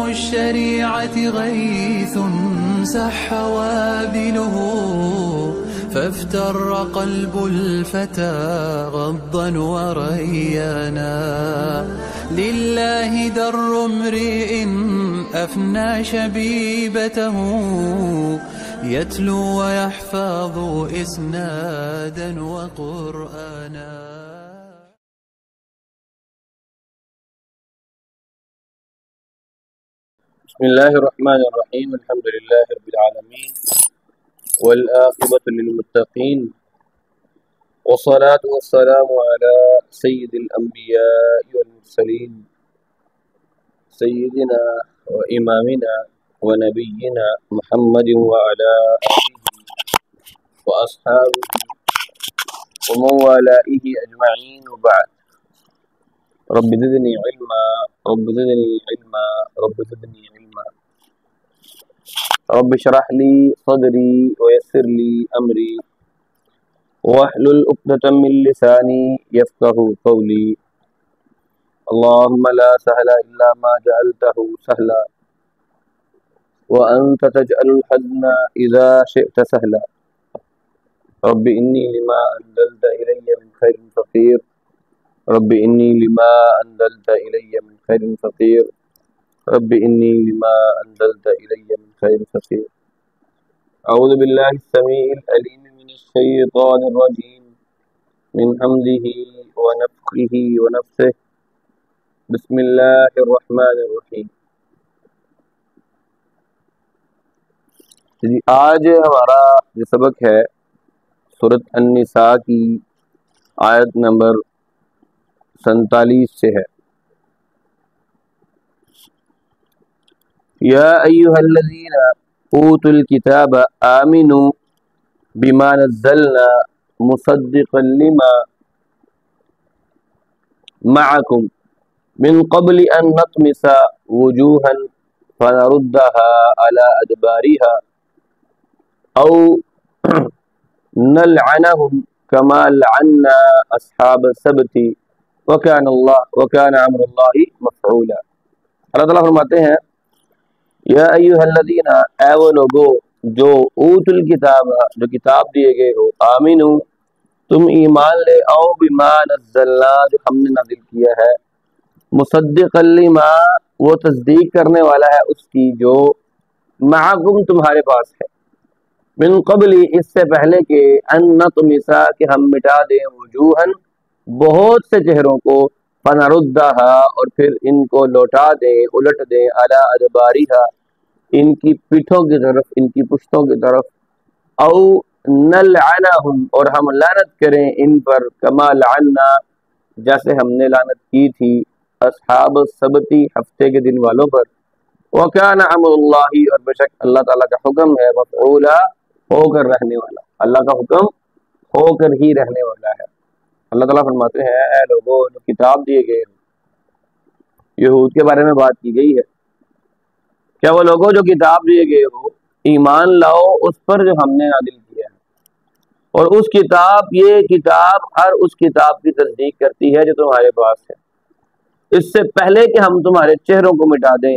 الشريعة غيث سح وابله، فافتر قلب الفتى غضا وريانا. لله در امرئ أفنى شبيبته، يتلو ويحفظ إسنادا وقرآنا. بسم الله الرحمن الرحيم. الحمد لله رب العالمين والعاقبة للمتقين، والصلاة والسلام على سيد الأنبياء والمرسلين، سيدنا وإمامنا ونبينا محمد وعلى آله وأصحابه ومن والاه أجمعين، وبعد. رب زدني علما، رب زدني علما، رب زدني علما. رب اشرح لي صدري ويسر لي أمري واحلل عقدة من لساني يفقه قولي. اللهم لا سهل إلا ما جعلته سهلا، وأنت تجعل الحزن إذا شئت سهلا. رب إني لما أنزلت إلي من خير فقير، رب إني لما أنزلت إلي من خير فقير، رب إني لما أنزلت إلي من خير فقير. أعوذ بالله السميع العليم من الشيطان الرجيم، من حمده ونفخه ونفثه. بسم الله الرحمن الرحیم. آج ہمارا جو سبق ہے سورۃ النساء کی آیت نمبر 47 سے ہے. یا ایھا الذین اوتوا الکتاب آمنوا بما نزلنا مصدقا لما معکم من قبل ان نطمس وجوها فنردها على ادبارها او نلعنهم كما لعنا اصحاب السبت وكان امر اللہ مفعولا. اللہ تعالیٰ فرماتے ہیں یا ایھا الذین، اے وہ لوگو جو اوت الکتاب، جو کتاب دیے گئے ہو، آمنو، تم ایمان لے آؤ، بما نزلنا، جو ہم نے نازل کیا ہے، مصدقا لما، وہ تصدیق کرنے والا ہے اس کی جو معکم، تمہارے پاس ہے، من قبل، اس سے پہلے کہ ان نطمسا، کہ ہم مٹا دیں، وجوہن، بہت سے چہروں کو، فنردھا، اور پھر ان کو لوٹا دیں، الٹ دیں، علی ادبارہا، ان کی پیٹھوں کی طرف، ان کی پشتوں کی طرف، او نلعنہم، اور ہم لعنت کریں ان پر، کما لعنا، جیسے ہم نے لعنت کی تھی اصحاب السبت، ہفتے کے دن والوں پر. وکان امر اللہ، اور بے شک اللہ تعالیٰ کا حکم ہے، مفعولا، ہو کر رہنے والا. اللہ کا حکم ہو کر ہی رہنے والا ہے. اللہ تعالیٰ فرماتے ہیں اے لوگوں جو کتاب دیے گئے، یہود کے بارے میں بات کی گئی ہے. کیا وہ لوگوں جو کتاب دیے گئے ہو، ایمان لاؤ اس پر جو ہم نے نازل کیا ہے، اور اس کتاب، یہ کتاب ہر اس کتاب کی تصدیق کرتی ہے جو تمہارے پاس ہے، اس سے پہلے کہ ہم تمہارے چہروں کو مٹا دیں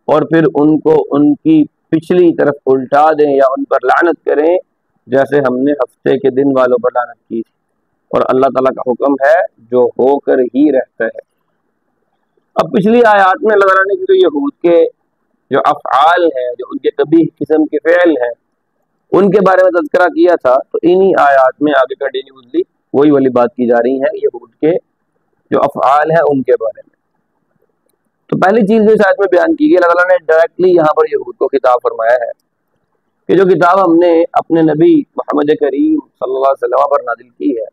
اور پھر ان کو ان کی پچھلی طرف الٹا دیں یا ان پر لعنت کریں، جیسے ہم نے ہفتے کے دن والوں پر لعنت کی تھی. اور اللہ تعالیٰ کا حکم ہے جو ہو کر ہی رہتا ہے. اب پچھلی آیات میں اللہ تعالیٰ نے جو یہود کے جو افعال ہیں، جو ان کے قبیح قسم کے فعل ہیں، ان کے بارے میں تذکرہ کیا تھا، تو انہی آیات میں آگے کنٹینیوسلی وہی والی بات کی جا رہی ہے یہود کے جو افعال ہیں ان کے بارے میں. تو پہلی چیز جو اس آیت میں بیان کی گئی، اللہ تعالیٰ نے ڈائریکٹلی یہاں پر یہود کو خطاب فرمایا ہے کہ جو کتاب ہم نے اپنے نبی محمد کریم صلی اللہ علیہ وسلم پر نازل کی ہے،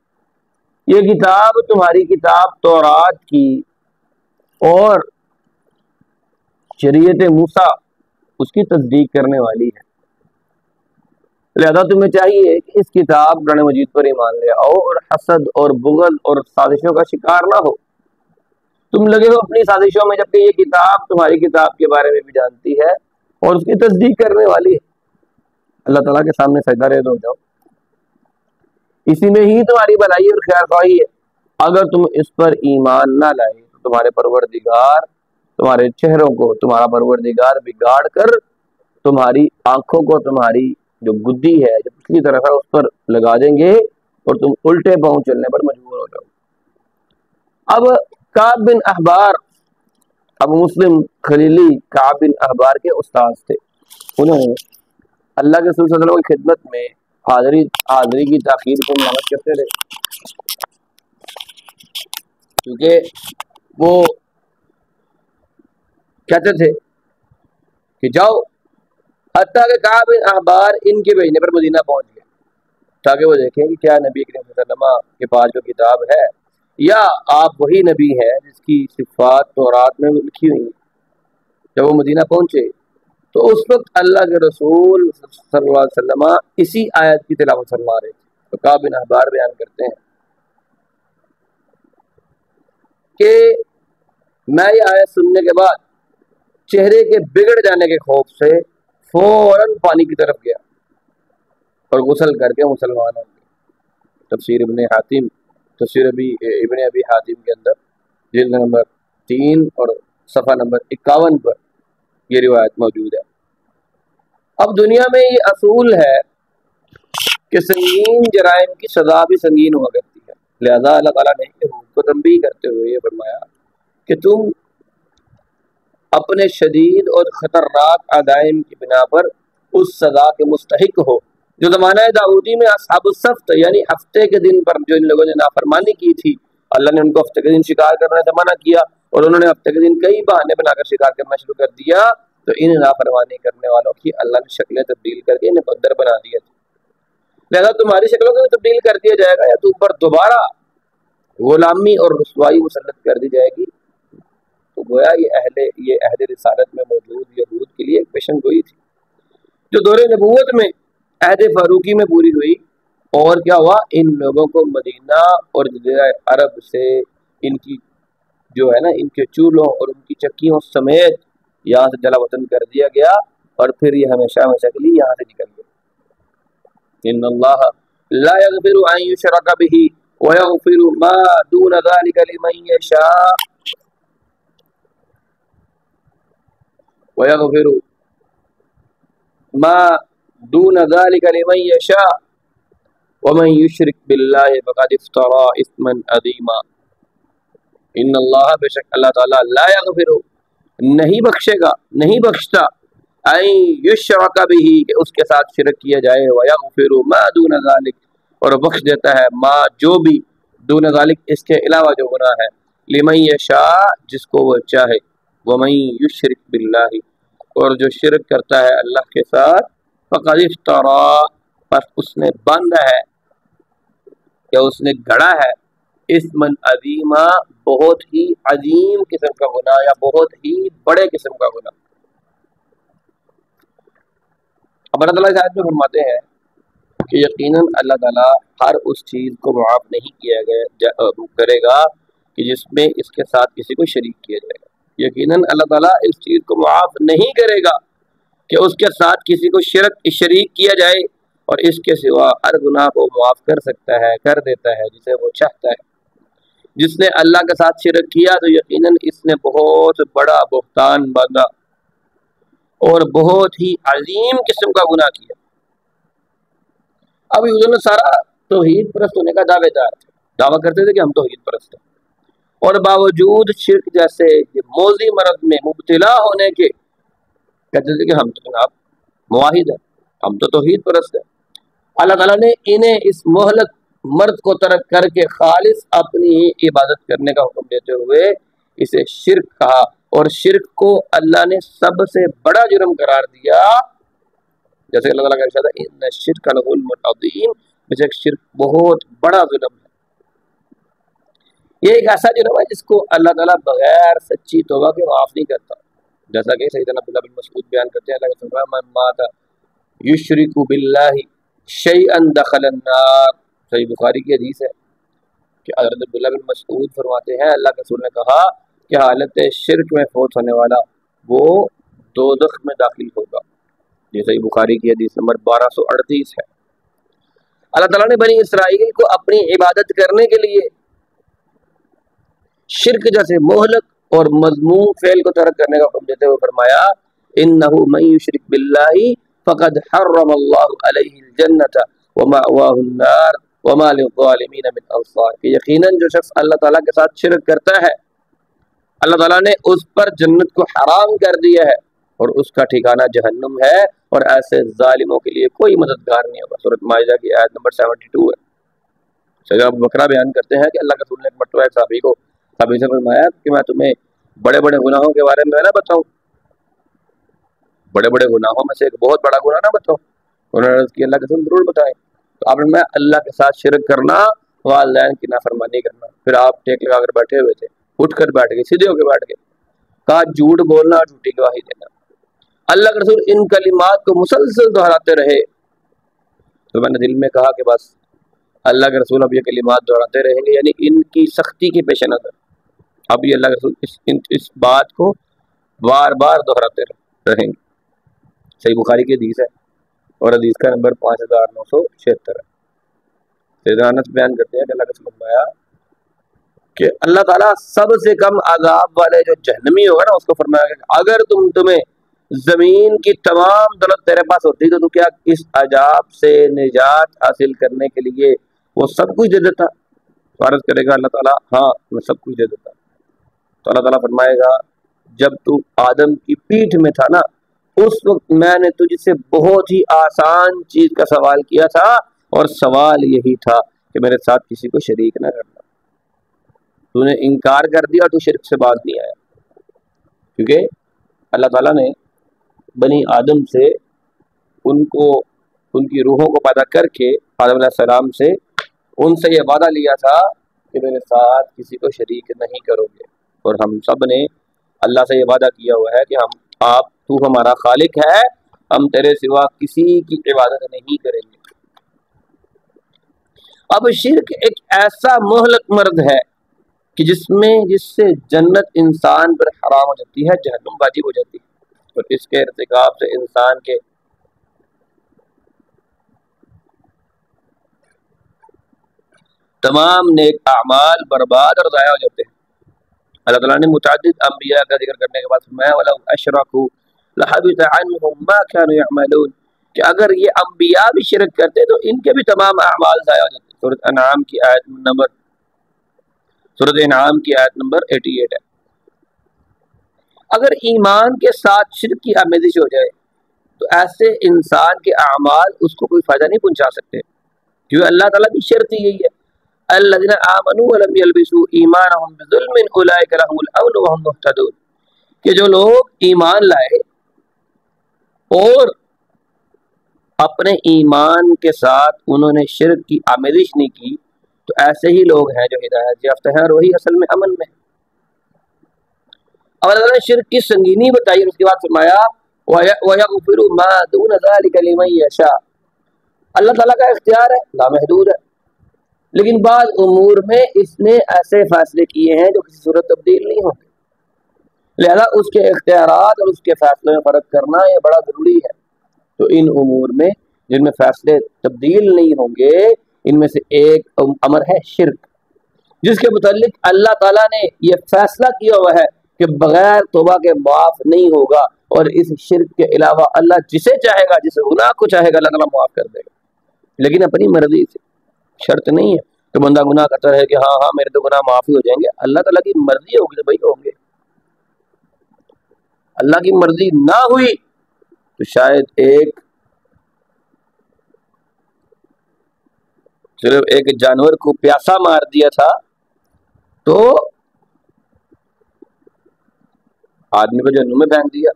یہ کتاب تمہاری کتاب تورات کی اور شریعت موسیٰ اس کی تصدیق کرنے والی ہے. لہذا تمہیں چاہیے کہ اس کتاب قرآن مجید پر ایمان لے آؤ اور حسد اور بغض اور سازشوں کا شکار نہ ہو. تم لگے ہو اپنی سازشوں میں، جبکہ یہ کتاب تمہاری کتاب کے بارے میں بھی جانتی ہے اور اس کی تصدیق کرنے والی ہے. اللہ تعالیٰ کے سامنے سجدہ ریز ہو جاؤ، اسی میں ہی تمہاری بھلائی اور خیر خواہی ہے. اگر تم اس پر ایمان نہ لائے تو تمہارے پروردگار تمہارے چہروں کو تمہارا پروردگار بگاڑ کر تمہاری آنکھوں کو تمہاری جو گدی ہے جو پچھلی طرف ہے اس پر لگا دیں گے اور تم الٹے پاؤں چلنے پر مجبور ہو جاؤ۔ اب کعب بن احبار ابو مسلم خلیلی کعب بن احبار کے استاد تھے، انہوں نے اللہ کے رسول صلی اللہ علیہ وسلم کی خدمت میں حاضری کی تاخیر کو ملامت کرتے رہے، کیونکہ وہ کہتے تھے کہ جاؤ، حتیٰ کہ کعب بن احبار ان کے بھیجنے پر مدینہ پہنچ گئے تاکہ وہ دیکھیں کہ کیا نبی کریم صلی اللہ علیہ وسلم کے پاس جو کتاب ہے یا آپ وہی نبی ہے جس کی صفات تورات میں لکھی ہوئی ہیں۔ جب وہ مدینہ پہنچے تو اس وقت اللہ کے رسول صلی اللہ علیہ وسلم اسی آیت کی تلاوت فرما رہے تھے۔ تو کعب بن احبار بیان کرتے ہیں کہ میں یہ آیت سننے کے بعد چہرے کے بگڑ جانے کے خوف سے فوراً پانی کی طرف گیا اور غسل کر کے مسلمان ہو گیا۔ تفسیر ابن ابی حاتم کے اندر جلد نمبر 3 اور صفحہ نمبر 51 پر یہ روایت موجود ہے۔ اب دنیا میں یہ اصول ہے کہ سنگین جرائم کی سزا بھی سنگین ہوا کرتی ہے، لہذا اللہ تعالیٰ نے یہود کو تنبیہ کرتے ہوئے یہ فرمایا کہ تم اپنے شدید اور خطرناک عزائم کی بنا پر اس سزا کے مستحق ہو جو زمانہ داؤدی میں اصحاب السبت یعنی ہفتے کے دن پر جو ان لوگوں نے نافرمانی کی تھی، اللہ نے ان کو ہفتے کے دن شکار کرنے سے منع کیا اور انہوں نے ہفتے کے دن کئی بہانے بنا کر شکار کرنا شروع کر دیا، تو ان نافرمانی کرنے والوں کی اللہ نے شکلیں تبدیل کر کے انہیں بندر بنا دیا تھا۔ لہذا تمہاری شکلوں کو تبدیل کر دیا جائے گا یا تم پر دوبارہ غلامی اور رسوائی مسلط کر دی جائے گی۔ تو گویا یہ عہد رسالت میں موجود یہود کے لیے ایک پیشن گوئی تھی جو دور نبوت میں عہد فاروقی میں پوری ہوئی۔ اور کیا ہوا، ان لوگوں کو مدینہ اور جزیرہ عرب سے ان کی جو ہے نا ان کے چولہوں اور ان کی چکیوں سمیت یہاں سے جلا وطن کر دیا گیا اور پھر یہ ہمیشہ ہمیشہ کے لیے یہاں سے نکل گئے۔ ان اللہ لا یغفر ان یشرک به ویغفر ما دون ذلک لمن یشاء ویغفر ما دون ذلك لمن يشاء ومن يشرك بالله فقد افترى اثما عظيما۔ ان اللہ بے شک اللہ تعالیٰ لا یغفر نہیں بخشے گا، نہیں بخشتا، ان یشرک به کہ اس کے ساتھ شرک کیا جائے، ویغفر ما دون ذلک اور بخش دیتا ہے ما جو بھی دون ذلک اس کے علاوہ جو گناہ ہے، لمن یشاء جس کو وہ چاہے، ومن یشرک باللہ اور جو شرک کرتا ہے اللہ کے ساتھ، فقد افترا پس اس نے باندھا ہے یا اس نے گھڑا ہے، اسم عظیما بہت ہی عظیم قسم کا گناہ یا بہت ہی بڑے قسم کا گناہ۔ اب اللہ تعالیٰ اس آیت میں فرماتے ہیں کہ یقیناً اللہ تعالیٰ ہر اس چیز کو معاف نہیں کرے گا کہ جس میں اس کے ساتھ کسی کو شریک کیا جائے گا۔ یقیناً اللہ تعالیٰ اس چیز کو معاف نہیں کرے گا کہ اس کے ساتھ کسی کو شریک کیا جائے، اور اس کے سوا ہر گناہ کو معاف کر سکتا ہے، کر دیتا ہے جسے وہ چاہتا ہے۔ جس نے اللہ کے ساتھ شرک کیا تو یقیناً اس نے بہت بڑا بہتان باندھا اور بہت ہی عظیم قسم کا گناہ کیا۔ اب یہودیوں نے سارا توحید پرست ہونے کا دعویٰ کرتے تھے کہ ہم توحید پرست ہیں، اور باوجود شرک جیسے موذی مرض میں مبتلا ہونے کے کہتے تھے کہ ہم تو جناب موحد ہیں، ہم تو توحید پرست ہیں۔ اللہ تعالیٰ نے انہیں اس مہلک مرد کو ترک کر کے خالص اپنی عبادت کرنے کا حکم دیتے ہوئے اسے شرک کہا، اور شرک کو اللہ نے سب سے بڑا جرم قرار دیا، جیسے اللہ تعالیٰ کا ارشاد ہے ان الشرک لظلم عظیم، بے شک شرک بہت بڑا ظلم ہے۔ یہ ایک ایسا جرم ہے جس کو اللہ تعالیٰ بغیر سچی توبہ کے معاف نہیں کرتا، جیسا کہ سیدنا عبداللہ بن مسعود بیان کرتے ہیں، اللہ کا فرمان من مات یشرک باللہ شیئا دخل النار، صحیح بخاری کی حدیث ہے کہ حضرت عبداللہ بن مسعود فرماتے ہیں اللہ کے رسول نے کہا کہ حالت شرک میں فوت ہونے والا وہ دوزخ میں داخل ہوگا، یہ صحیح بخاری کی حدیث نمبر 1238 ہے۔ اللہ تعالیٰ نے بنی اسرائیل کو اپنی عبادت کرنے کے لیے شرک جیسے مہلک اور مذموم فعل کو ترک کرنے کا حکم دیتے ہوئے فرمایا انہ من یشرک باللہ فقد حرم اللہ علیہ الجنۃ ومأواہ النار وما للظالمین من انصار، کہ یقیناً جو شخص اللہ تعالیٰ کے ساتھ شرک کرتا ہے اللہ تعالیٰ نے اس پر جنت کو حرام کر دیا ہے اور اس کا ٹھکانہ جہنم ہے، اور ایسے ظالموں کے لیے کوئی مددگار نہیں ہوگا۔ سورۃ مائدہ کی آیت نمبر 72 ہے۔ سیدنا ابو بکرہ بیان کرتے ہیں کہ اللہ کے رسول نے ایک مرتبہ ایک صحابی سے فرمایا کہ میں تمہیں بڑے بڑے گناہوں کے بارے میں نہ بتاؤں، بڑے بڑے گناہوں میں سے ایک بہت بڑا گناہ نہ بتاؤں؟ انہوں نے عرض کی اللہ کے رسول ضرور بتائیں۔ تو آپ نے اللہ کے ساتھ شرک کرنا، والدین کی نافرمانی کرنا۔ پھر آپ ٹیک لگا کر بیٹھے ہوئے تھے، اٹھ کر بیٹھ گئے، سیدھے ہو کے بیٹھ گئے، کہا جھوٹ بولنا اور جھوٹی گواہی دینا۔ اللہ کے رسول ان کلمات کو مسلسل دہراتے رہے، تو میں نے دل میں کہا کہ بس اللہ کے رسول اب یہ کلمات دہراتے رہیں گے، یعنی ان کی سختی کے پیش نظر اب یہ اللہ کے رسول اس بات کو بار بار دہراتے رہیں گے۔ صحیح بخاری کی حدیث ہے اور حدیث کا نمبر 5976 ہے۔ سیدنا انس بیان کرتے ہیں کہ اللہ کے رسول نے فرمایا کہ اللہ تعالیٰ سب سے کم عذاب والے جو جہنمی ہوگا نا، اس کو فرمایا کہ اگر تمہیں زمین کی تمام دولت تیرے پاس ہوتی تو کیا اس عذاب سے نجات حاصل کرنے کے لیے وہ سب کچھ دے دیتا؟ عرض کرے گا اللہ تعالیٰ ہاں میں سب کچھ دے دیتا۔ تو اللہ تعالیٰ فرمائے گا جب تو آدم کی پیٹھ میں تھا نا، اس وقت میں نے تجھ سے بہت ہی آسان چیز کا سوال کیا تھا، اور سوال یہی تھا کہ میرے ساتھ کسی کو شریک نہ کرنا۔ تو نے انکار کر دیا اور تو شرک سے باز نہیں آیا، کیونکہ اللہ تعالیٰ نے بنی آدم سے ان کی روحوں کو پیدا کر کے آدم علیہ السلام سے ان سے یہ وعدہ لیا تھا کہ میرے ساتھ کسی کو شریک نہیں کرو گے، اور ہم سب نے اللہ سے یہ وعدہ کیا ہوا ہے کہ تو ہمارا خالق ہے، ہم تیرے سوا کسی کی عبادت نہیں کریں گے۔ اب شرک ایک ایسا مہلک مرض ہے کہ جس سے جنت انسان پر حرام ہو جاتی ہے، جہنم واجب ہو جاتی ہے، اور اس کے ارتکاب سے انسان کے تمام نیک اعمال برباد اور ضائع ہو جاتے ہیں۔ اللہ تعالیٰ نے متعدد انبیاء کا ذکر کرنے کے بعد فرمایا وَلَوْ أَشْرَكُوا لَحَبِطَ عَنْهُمْ مَا كَانُوا يَعْمَلُونَ، کہ اگر یہ انبیاء بھی شرک کرتے تو ان کے بھی تمام اعمال ضائع ہو جاتے۔ سورۃ انعام کی آیت نمبر 88 ہے۔ اگر ایمان کے ساتھ شرک کی آمیزش ہو جائے تو ایسے انسان کے اعمال اس کو کوئی فائدہ نہیں پہنچا سکتے، کیونکہ اللہ تعالیٰ کی شرط یہی ہے الذین آمنوا ولم یلبسوا ایمانہم بظلم اولئک لہم الامن وہم مہتدون، کہ جو لوگ ایمان لائے اور اپنے ایمان کے ساتھ انہوں نے شرک کی آمیزش نہیں کی تو ایسے ہی لوگ ہیں جو ہدایت یافتہ ہیں، اور وہی اصل میں امن میں۔ اب اللہ نے شرک کی سنگینی بتائی اور اس کے بعد فرمایا وَيَغْفِرُ مَا دُونَ ذَلِكَ لِمَن يَشَاءُ، اللہ تعالیٰ کا اختیار ہے، لامحدود ہے، لیکن بعض امور میں اس نے ایسے فیصلے کیے ہیں جو کسی صورت تبدیل نہیں ہوتے، لہذا اس کے اختیارات اور اس کے فیصلوں میں فرق کرنا یہ بڑا ضروری ہے۔ تو ان امور میں جن میں فیصلے تبدیل نہیں ہوں گے، ان میں سے ایک امر ہے شرک، جس کے متعلق اللہ تعالیٰ نے یہ فیصلہ کیا ہوا ہے کہ بغیر توبہ کے معاف نہیں ہوگا، اور اس شرک کے علاوہ اللہ جسے چاہے گا، جس گناہ کو چاہے گا اللہ تعالیٰ معاف کر دے گا، لیکن اپنی مرضی سے، شرط نہیں ہے کہ بندہ گناہ کرتا رہے کہ ہاں میرے تو گناہ معاف ہی ہو جائیں گے۔ اللہ تعالیٰ کی مرضی ہوگی تو بھائی ہوں گے، اللہ کی مرضی نہ ہوئی تو شاید صرف ایک جانور کو پیاسا مار دیا تھا تو آدمی کو جہنم میں پھینک دیا،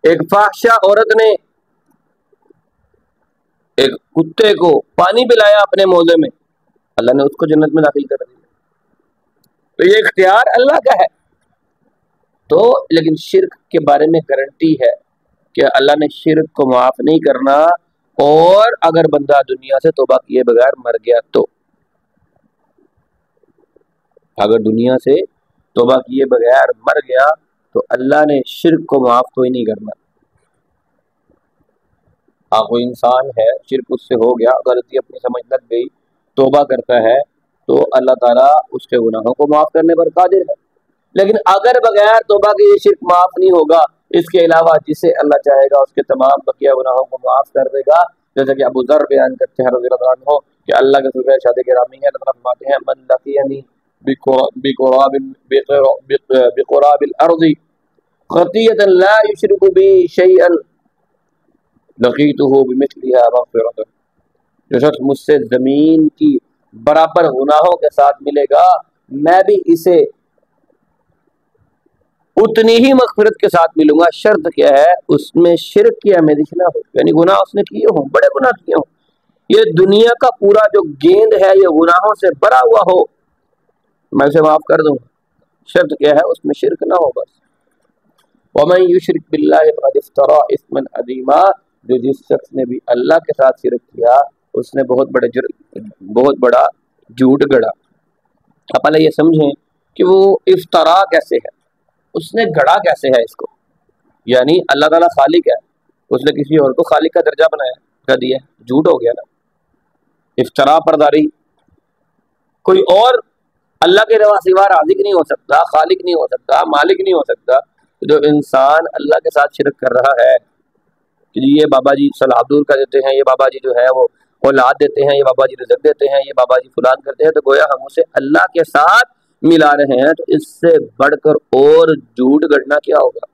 ایک فاحشہ عورت نے ایک کتے کو پانی پلایا اپنے موزے میں، اللہ نے اس کو جنت میں داخل کر دیا۔ تو یہ اختیار اللہ کا ہے، تو لیکن شرک کے بارے میں گارنٹی ہے کہ اللہ نے شرک کو معاف نہیں کرنا، اور اگر بندہ دنیا سے توبہ کیے بغیر مر گیا تو، اگر دنیا سے توبہ کیے بغیر مر گیا تو اللہ نے شرک کو معاف کوئی نہیں کرنا۔ کوئی انسان ہے شرک اس سے ہو گیا، غلطی اپنی سمجھ لگ گئی، توبہ کرتا ہے تو اللہ تعالیٰ اس کے گناہوں کو معاف کرنے پر قادر ہے، لیکن اگر بغیر توبہ کے یہ شرک معاف نہیں ہوگا، اس کے علاوہ جسے اللہ چاہے گا اس کے تمام بقیہ گناہوں کو معاف کر دے گا، جیسا کہ ابو ذر بیان کرتے ہیں رضی اللہ عنہ کہ اللہ کے رسول ارشاد گرامی ہے، اللہ فرماتے ہیں من لقینی بقراب الارض خطیئۃ لا یشرک بی شیئا لقیتہ بمثلها مغفرۃ، جو شخص مجھ سے زمین کی برابر گناہوں کے ساتھ ملے گا میں بھی اسے اتنی ہی مغفرت کے ساتھ ملوں گا، شرط کیا ہے اس میں شرک کی آمیزش نہ ہو، یعنی گناہ اس نے کیے ہوں، بڑے گناہ کیے ہوں، یہ دنیا کا پورا جو گیند ہے یہ گناہوں سے بھرا ہوا ہو، میں اسے معاف کر دوں، شرط کیا ہے اس میں شرک نہ ہو بس۔ وَمَن يُشْرِكْ بِاللَّهِ فَقَدِ افْتَرَىٰ إِثْمًا عَظِيمًا، جو جس شخص نے بھی اللہ کے ساتھ شرک کیا اس نے بہت بڑا جھوٹ گڑا۔ اب پہلے یہ سمجھیں کہ وہ افطرا کیسے ہے، اس نے گڑا کیسے ہے اس کو، یعنی اللہ تعالیٰ خالق ہے، اس نے کسی اور کو خالق کا درجہ بنایا کر دیا، جھوٹ ہو گیا نا، افطرا پرداری۔ کوئی اور اللہ کے سوا رازق نہیں ہو سکتا، خالق نہیں ہو سکتا، مالک نہیں ہو سکتا۔ جو انسان اللہ کے ساتھ شرک کر رہا ہے کہ یہ بابا جی صلاح دور کر دیتے ہیں، یہ بابا جی جو ہے وہ اولاد دیتے ہیں، یہ بابا جی رزق دیتے ہیں، یہ بابا جی فلان کرتے ہیں، تو گویا ہم اسے اللہ کے ساتھ ملا رہے ہیں، تو اس سے بڑھ کر اور جھوٹ گڑنا کیا ہوگا؟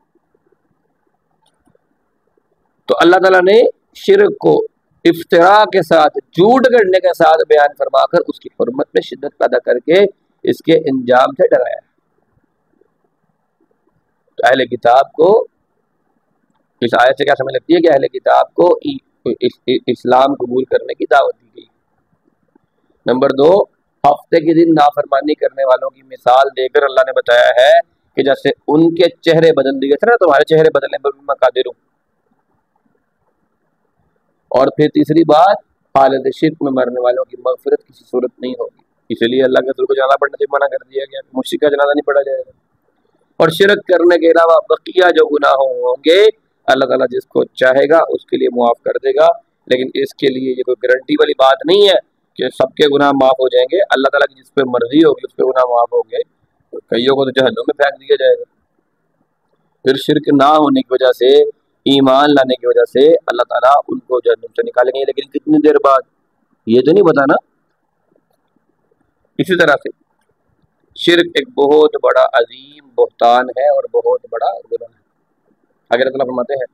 تو اللہ تعالیٰ نے شرک کو افتراء کے ساتھ، جھوٹ گڑنے کے ساتھ بیان فرما کر اس کی حرمت میں شدت پیدا کر کے اس کے انجام سے ڈرایا ہے۔ تو اہل کتاب کو اس آیت سے کیا سمجھ لگتی ہے کہ اہل کتاب کو اسلام قبول کرنے کی دعوت دی گئی۔ نمبر 2، ہفتے کے دن نافرمانی کرنے والوں کی مثال دے کر اللہ نے بتایا ہے کہ جیسے ان کے چہرے بدل دیے تھے نا، تمہارے چہرے بدلنے پر میں قادر ہوں۔ اور پھر تیسری بات، حالت شرک میں مرنے والوں کی مغفرت کسی صورت نہیں ہوگی، اسی لیے اللہ کے رسول کو جنازہ پڑھنے سے منع کر دیا گیا، مشرک کا جنازہ نہیں پڑھا جائے گا۔ اور شرک کرنے کے علاوہ بقیہ جو گناہ ہوں گے اللہ تعالیٰ جس کو چاہے گا اس کے لیے معاف کر دے گا، لیکن اس کے لیے یہ کوئی گارنٹی والی بات نہیں ہے کہ سب کے گناہ معاف ہو جائیں گے۔ اللہ تعالیٰ کی جس پہ مرضی ہوگی اس پہ گناہ معاف ہوں گے، کئیوں کو تو جہنم میں پھینک دیا جائے گا۔ پھر شرک نہ ہونے کی وجہ سے، ایمان لانے کی وجہ سے اللہ تعالیٰ ان کو جہنم سے نکالیں گے، لیکن کتنی دیر بعد یہ تو نہیں بتانا۔ اسی طرح سے شرک ایک بہت بڑا عظیم بہتان ہے اور بہت بڑا گناہ ہے۔ آگے اللہ تعالیٰ فرماتے ہیں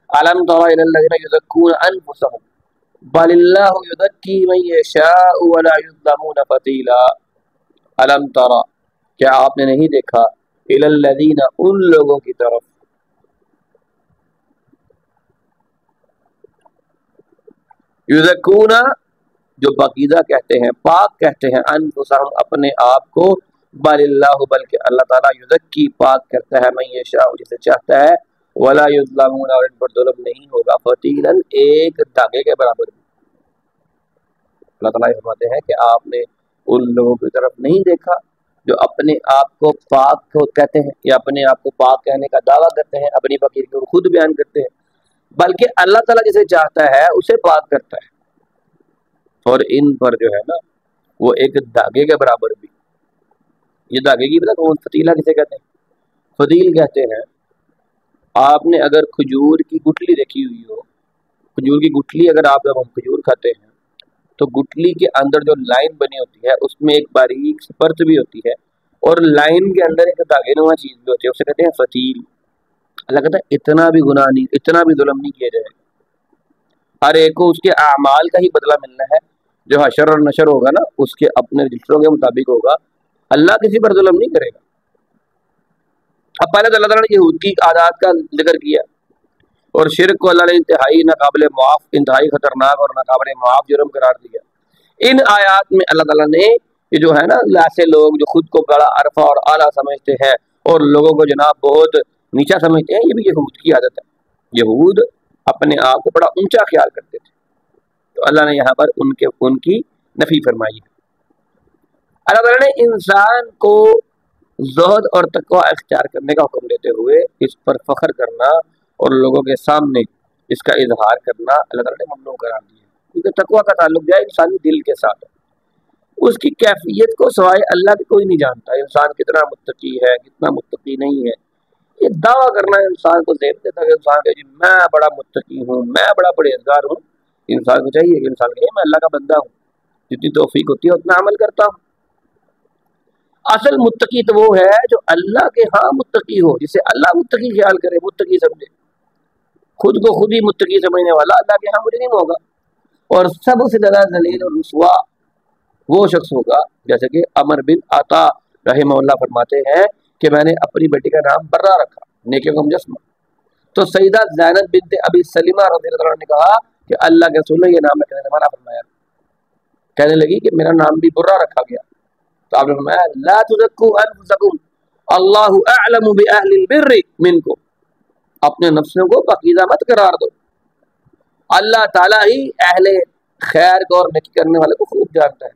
أَلَمْ تَرَ إِلَى الَّذِينَ يُزَكُّونَ أَنفُسَهُم بَلِ اللَّهُ يُزَكِّي مَن يَشَاءُ وَلَا يُظْلَمُونَ فَتِيلًا۔ أَلَمْ تَرَ، کیا آپ نے نہیں دیکھا، إِلَى الَّذِينَ، ان لوگوں کی طرف، یزکون، جو پاکیزہ کہتے ہیں، پاک کہتے ہیں، انفسہم، اپنے آپ کو، بل اللہ، بلکہ اللہ تعالیٰ، یزکی، پاک کرتا ہے، من یشاء، جسے چاہتا ہے، ولا یظلمون، اور ان پر ظلم نہیں ہوگا، فتیلا، ایک دھاگے کے برابر بھی۔ اللہ تعالیٰ فرماتے ہیں کہ آپ نے ان لوگوں کی طرف نہیں دیکھا جو اپنے آپ کو پاک کو کہتے ہیں یا اپنے آپ کو پاک کہنے کا دعویٰ کرتے ہیں، اپنی پاکیزگی کو خود بیان کرتے ہیں، بلکہ اللہ تعالیٰ جسے چاہتا ہے اسے پاک کرتا ہے، اور ان پر جو ہے نا وہ ایک دھاگے کے برابر بھی۔ یہ دھاگے کی پتہ کون، فتیلہ کسے کہتے ہیں؟ فتیل کہتے ہیں، آپ نے اگر کھجور کی گٹلی دیکھی ہوئی ہو، کھجور کی گٹلی، اگر آپ جب ہم کھجور کھاتے ہیں تو گٹلی کے اندر جو لائن بنی ہوتی ہے اس میں ایک باریک سی پرت بھی ہوتی ہے، اور لائن کے اندر ایک دھاگے نما چیز بھی ہوتی ہے، اسے کہتے ہیں فتیل۔ اللہ کہتا ہے اتنا بھی گناہ نہیں، اتنا بھی ظلم نہیں کیا جائے گا، ہر ایک کو اس کے اعمال کا ہی بدلہ ملنا ہے، جو حشر اور نشر ہوگا نا اس کے اپنے رجسٹروں کے مطابق ہوگا، اللہ کسی پر ظلم نہیں کرے گا۔ اب پہلے تو اللہ تعالیٰ نے یہود کی عادات کا ذکر کیا، اور شرک کو اللہ نے انتہائی ناقابل معاف، انتہائی خطرناک اور ناقابل معاف جرم قرار دیا۔ ان آیات میں اللہ تعالیٰ نے یہ جو ہے نا ایسے لوگ جو خود کو بڑا عرفہ اور اعلیٰ سمجھتے ہیں اور لوگوں کو جناب بہت نیچا سمجھتے ہیں، یہ بھی یہود کی عادت ہے۔ یہود اپنے آپ کو بڑا اونچا خیال کرتے تھے، تو اللہ نے یہاں پر ان کی نفی فرمائی ہے۔ اللہ تعالیٰ نے انسان کو زہد اور تقوی اختیار کرنے کا حکم دیتے ہوئے اس پر فخر کرنا اور لوگوں کے سامنے اس کا اظہار کرنا اللہ تعالیٰ نے ممنوع قرار دیا، کیونکہ تقوی کا تعلق جو ہے انسانی دل کے ساتھ ہے۔ اس کی کیفیت کو سوائے اللہ کے کوئی نہیں جانتا. انسان کتنا متقی ہے کتنا متقی نہیں ہے، یہ دعویٰ کرنا انسان کو زیب دیتا ہے کہ انسان کہ جی میں بڑا متقی ہوں، میں بڑا پرہیزگار ہوں. انسان کو چاہیے کہ انسان کہے میں اللہ کا بندہ ہوں، جتنی توفیق ہوتی ہے اتنا عمل کرتا ہوں. اصل متقی تو وہ ہے جو اللہ کے ہاں متقی ہو، جسے اللہ متقی خیال کرے، متقی سمجھے. خود کو خود ہی متقی سمجھنے والا اللہ کے ہاں مجرم ہوگا. اور سب سے زیادہ ذلیل اور رسوا وہ شخص ہوگا، جیسے کہ عمر بن عطا رحمہ اللہ فرماتے ہیں کہ میں نے اپنی بیٹی کا نام برہ رکھا، نیکیوں کا مجسمہ. تو سیدہ زینب بنت ابی سلمہ رضی اللہ عنہ نے کہا کہ اللہ کے رسول نے یہ نام رکھنے سے منع فرمایا. کہنے لگی کہ میرا نام بھی برہ رکھا گیا. تو آپ نے فرمایا لا تزکوا انفسکم اللہ اعلم باہل البر منکم، اپنے نفسوں کو پاکیزہ مت قرار دو، اللہ تعالیٰ ہی اہل خیر کو اور نیکی کرنے والے کو خوب جانتا ہے.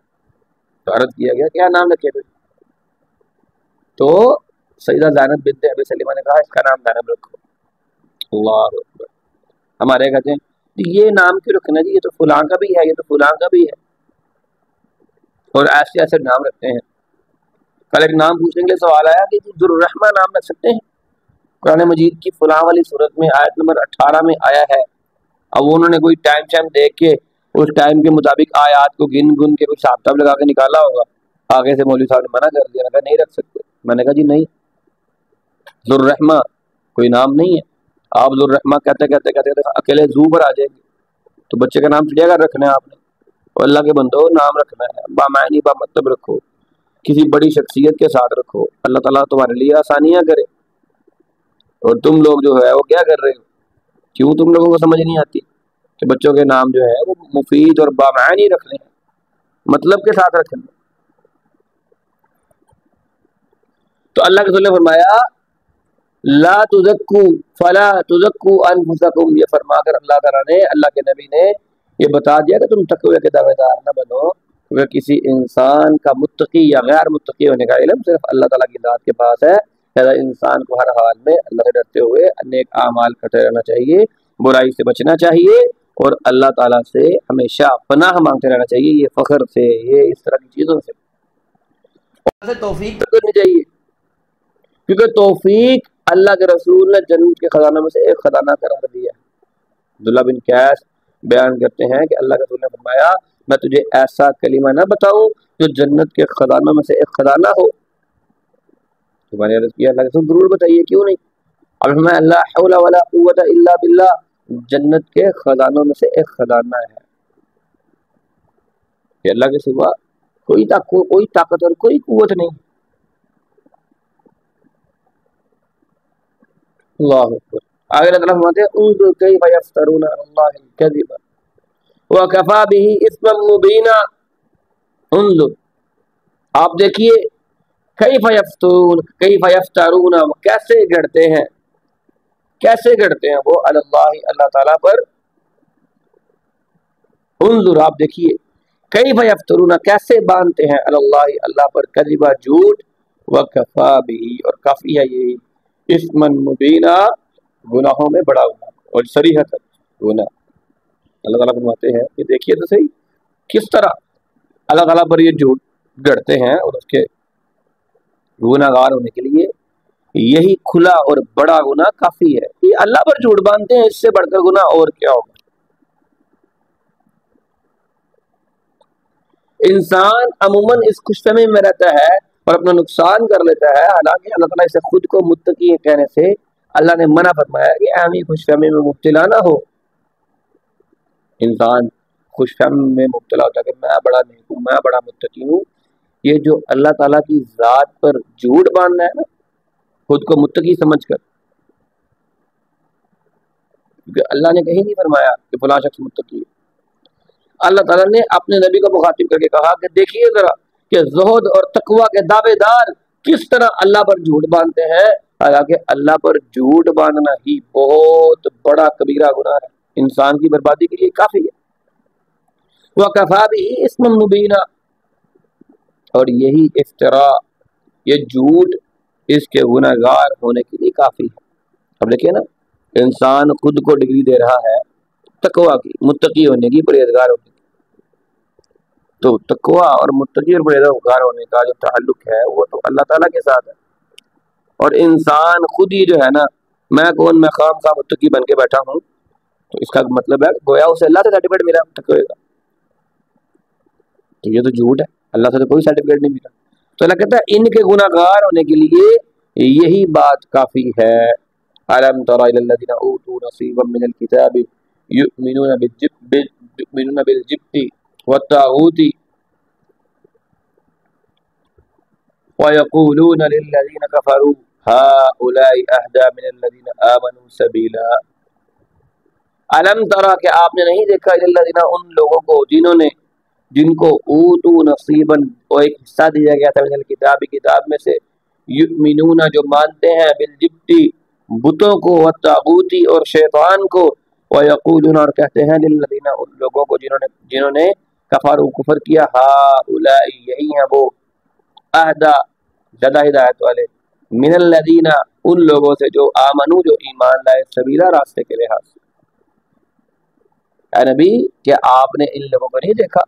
تو عرض کیا گیا کیا نام رکھے پھر؟ تو سیدہ زینب بنت ابی سلمہ نے کہا اس کا نام زینب رکھو. اللہ اکبر. ہمارے کہتے ہیں یہ نام کیوں رکھنا جی، یہ تو فلاں کا بھی ہے، یہ تو فلاں کا بھی ہے، اور ایسے ایسے نام رکھتے ہیں. کل ایک نام پوچھنے کے لیے سوال آیا کہ ذوالرحمہ نام رکھ سکتے ہیں؟ قرآن مجید کی فلاں والی صورت میں آیت نمبر 18 میں آیا ہے. اب انہوں نے کوئی ٹائم دیکھ کے اس ٹائم کے مطابق آیات کو گن کے کچھ حساب لگا کے نکالا ہوگا. آگے سے مولوی صاحب نے منع کر دیا، کہا نہیں رکھ سکتے. میں نے کہا جی نہیں، ذوالرحمہ کوئی نام نہیں ہے. آپ ذوالرحمہ کہتے اکیلے زو پر آ جائیں گے. تو بچے کا نام چڑیا گھر رکھنا ہے آپ نے، اور اللہ کے بندو نام رکھنا ہے بامعنی با مطلب رکھو، کسی بڑی شخصیت کے ساتھ رکھو، اللہ تعالیٰ تمہارے لیے آسانیاں کرے. اور تم لوگ جو ہے وہ کیا کر رہے ہو؟ کیوں تم لوگوں کو سمجھ نہیں آتی کہ بچوں کے نام جو ہے وہ مفید اور بامعنی رکھنے ہیں، مطلب کے ساتھ رکھنے. تو اللہ کے رسول نے فرمایا لا تزکو فلا تزکو انفسکم، یہ فرما کر اللہ تعالیٰ نے، اللہ کے نبی نے یہ بتا دیا کہ تم تقوی کے دعوے دار نہ بنو، کیونکہ کسی انسان کا متقی یا غیر متقی ہونے کا علم صرف اللہ تعالیٰ کی ذات کے پاس ہے. لہذا انسان کو ہر حال میں اللہ سے ڈرتے ہوئے نیک اعمال کرتے رہنا چاہیے، برائی سے بچنا چاہیے، اور اللہ تعالیٰ سے ہمیشہ پناہ مانگتے رہنا چاہیے. یہ فخر سے، یہ اس طرح کی چیزوں سے، اور توفیق کرنی چاہیے، کیونکہ توفیق اللہ کے رسول نے جنت کے خزانوں میں سے ایک خزانہ قرار دیا. عبداللہ بن قیس بیان کرتے ہیں کہ اللہ کے رسول نے فرمایا میں تجھے ایسا کلمہ نہ بتاؤں جو جنت کے خزانوں میں سے ایک خزانہ ہو. تو میں نے عرض کیا اللہ کے رسول ضرور بتائیے، کیوں نہیں؟ اب فرمایا لا حول ولا قوت الا باللہ، جنت کے خزانوں میں سے ایک خزانہ ہے کہ اللہ کے سوا کوئی طاقت اور کوئی قوت نہیں. اللہ اکبر. آگے اللہ تعالیٰ فرماتے ہیں انظر کیف یفترون علی اللہ الکذب وکفی بہ اثما مبینا. انظر، آپ دیکھیے، کیف یفترون، کیسے گڑتے ہیں وہ علی اللہ، اللہ تعالیٰ پر. انظر، آپ دیکھیے، کیف یفترون، کیسے باندھتے ہیں علی اللہ، اللہ پر، کذبا، جھوٹ، وکفی بہ، اور کافی ہے یہی، اثما مبینا، گناہوں میں بڑا گناہ اور صریحت گناہ. اللہ تعالیٰ فرماتے ہیں کہ دیکھیے تو صحیح کس طرح اللہ تعالیٰ پر یہ جھوٹ گڑتے ہیں، اور اس کے گناہ گار ہونے کے لیے یہی کھلا اور بڑا گناہ کافی ہے. یہ اللہ پر جھوٹ باندھتے ہیں، اس سے بڑھ کر گناہ اور کیا ہوگا. انسان عموماً اس خوش فہمی میں رہتا ہے اور اپنا نقصان کر لیتا ہے، حالانکہ اللہ تعالیٰ اسے خود کو متقی کہنے سے اللہ نے منع فرمایا کہ ایمی خوش فہمی میں مبتلا نہ ہو. انسان خوش فہمی میں مبتلا ہوتا ہے کہ میں بڑا نیک ہوں، میں بڑا متقی ہوں. یہ جو اللہ تعالیٰ کی ذات پر جھوٹ باندھنا ہے نا، خود کو متقی سمجھ کر، کیونکہ اللہ نے کہیں نہیں فرمایا کہ فلاں شخص متقی ہے. اللہ تعالیٰ نے اپنے نبی کو مخاطب کر کے کہا کہ دیکھیے ذرا کہ زہد اور تقوی کے دعوے دار کس طرح اللہ پر جھوٹ باندھتے ہیں، حالانکہ اللہ پر جھوٹ باندھنا ہی بہت بڑا کبیرہ گناہ ہے، انسان کی بربادی کے لیے کافی ہے. وَكَفَى بِهِ اثما مبینا، اور یہی افتراء، یہ جھوٹ اس کے گناہ گار ہونے کے لیے کافی ہے. اب دیکھیے نا، انسان خود کو ڈگری دے رہا ہے تقوی کی، متقی ہونے کی، پرہیزگار ہونے کی، تو تقویٰ اور متقی اور پرہیزگار ہونے کا جو تعلق ہے وہ تو اللہ تعالیٰ کے ساتھ ہے. اور انسان خود ہی جو ہے نا، میں کون، میں خام خواہ متقی بن کے بیٹھا ہوں، تو اس کا مطلب ہے گویا اسے اللہ سے سرٹیفکیٹ ملا تقوی کا. تو یہ تو جھوٹ ہے، اللہ سے تو کوئی سرٹیفکیٹ نہیں ملا. تو اللہ کہتا ہے ان کے گناہ گار ہونے کے لیے یہی بات کافی ہے. أَلَمْ تَرَ إِلَى الَّذِينَ أُوتُوا نَصِيبًا مِنَ الْكِتَابِ يُؤْمِنُونَ بِالْجِبْتِ وَالطَّاغُوتِ وَيَقُولُونَ لِلَّذِينَ كَفَرُوا هَؤُلَاءِ أَهْدَىٰ مِنَ الَّذِينَ آمَنُوا سَبِيلًا. علم ترا کہ آپ نے نہیں دیکھا الذین ان لوگوں کو جن کو اوتو نصیباً وہ ایک حصہ دیا گیا تھا من الکتاب کتاب میں سے، یؤمنون جو مانتے ہیں بالجبتی بتوں کو، والطاغوتی اور شیطان کو، ویقولون اور کہتے ہیں للذین ان لوگوں کو جنہوں نے کفروا کفر کیا، ہؤلاء یہی ہیں وہ، اہدا زیادہ ہدایت والے، من الذین ان لوگوں سے جو آمنو جو ایمان لائے، سبیلا راستے کے لحاظ سے. اے نبی کہ آپ نے ان لوگوں کو نہیں دیکھا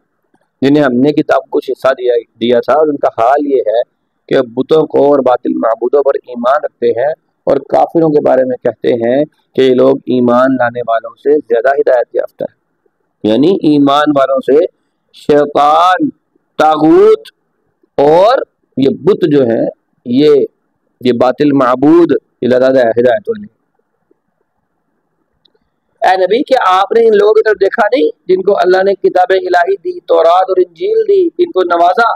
جنہیں ہم نے کتاب کو حصہ دیا تھا، اور ان کا حال یہ ہے کہ بتوں کو اور باطل معبودوں پر ایمان رکھتے ہیں، اور کافروں کے بارے میں کہتے ہیں کہ یہ لوگ ایمان لانے والوں سے زیادہ ہدایت یافتہ ہے. یعنی ایمان والوں سے شیطان، طاغوت اور یہ بت جو ہیں، یہ باطل معبود یہ زیادہ ہدایت والے. اے نبی کہ آپ نے ان لوگوں کی طرف دیکھا نہیں جن کو اللہ نے کتاب الہی دی، تورات اور انجیل دی، ان کو نوازا،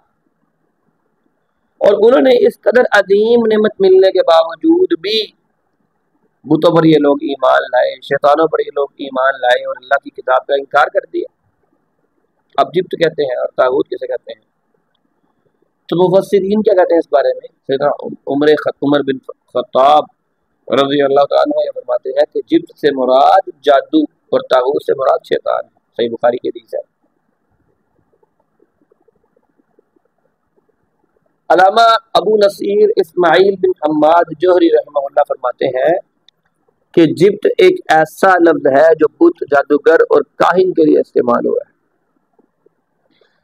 اور انہوں نے اس قدر عظیم نعمت ملنے کے باوجود بھی بتوں پر یہ لوگ ایمان لائے، شیطانوں پر یہ لوگ ایمان لائے اور اللہ کی کتاب کا انکار کر دیا. اب جبت کہتے ہیں اور طاغوت کیسے کہتے ہیں؟ تو مفسرین کیا کہتے ہیں اس بارے میں؟ سیدنا عمر بن خطاب رضی اللہ تعالیٰ عنہ یہ فرماتے ہیں کہ جبت سے مراد جادو اور طاغوت سے مراد شیطان ہے. صحیح بخاری کی حدیث ہے. علامہ ابو نصیر اسماعیل بن حماد جوہری رحمہ اللہ فرماتے ہیں کہ جبت ایک ایسا لفظ ہے جو بت، جادوگر اور کاہن کے لیے استعمال ہوا ہے.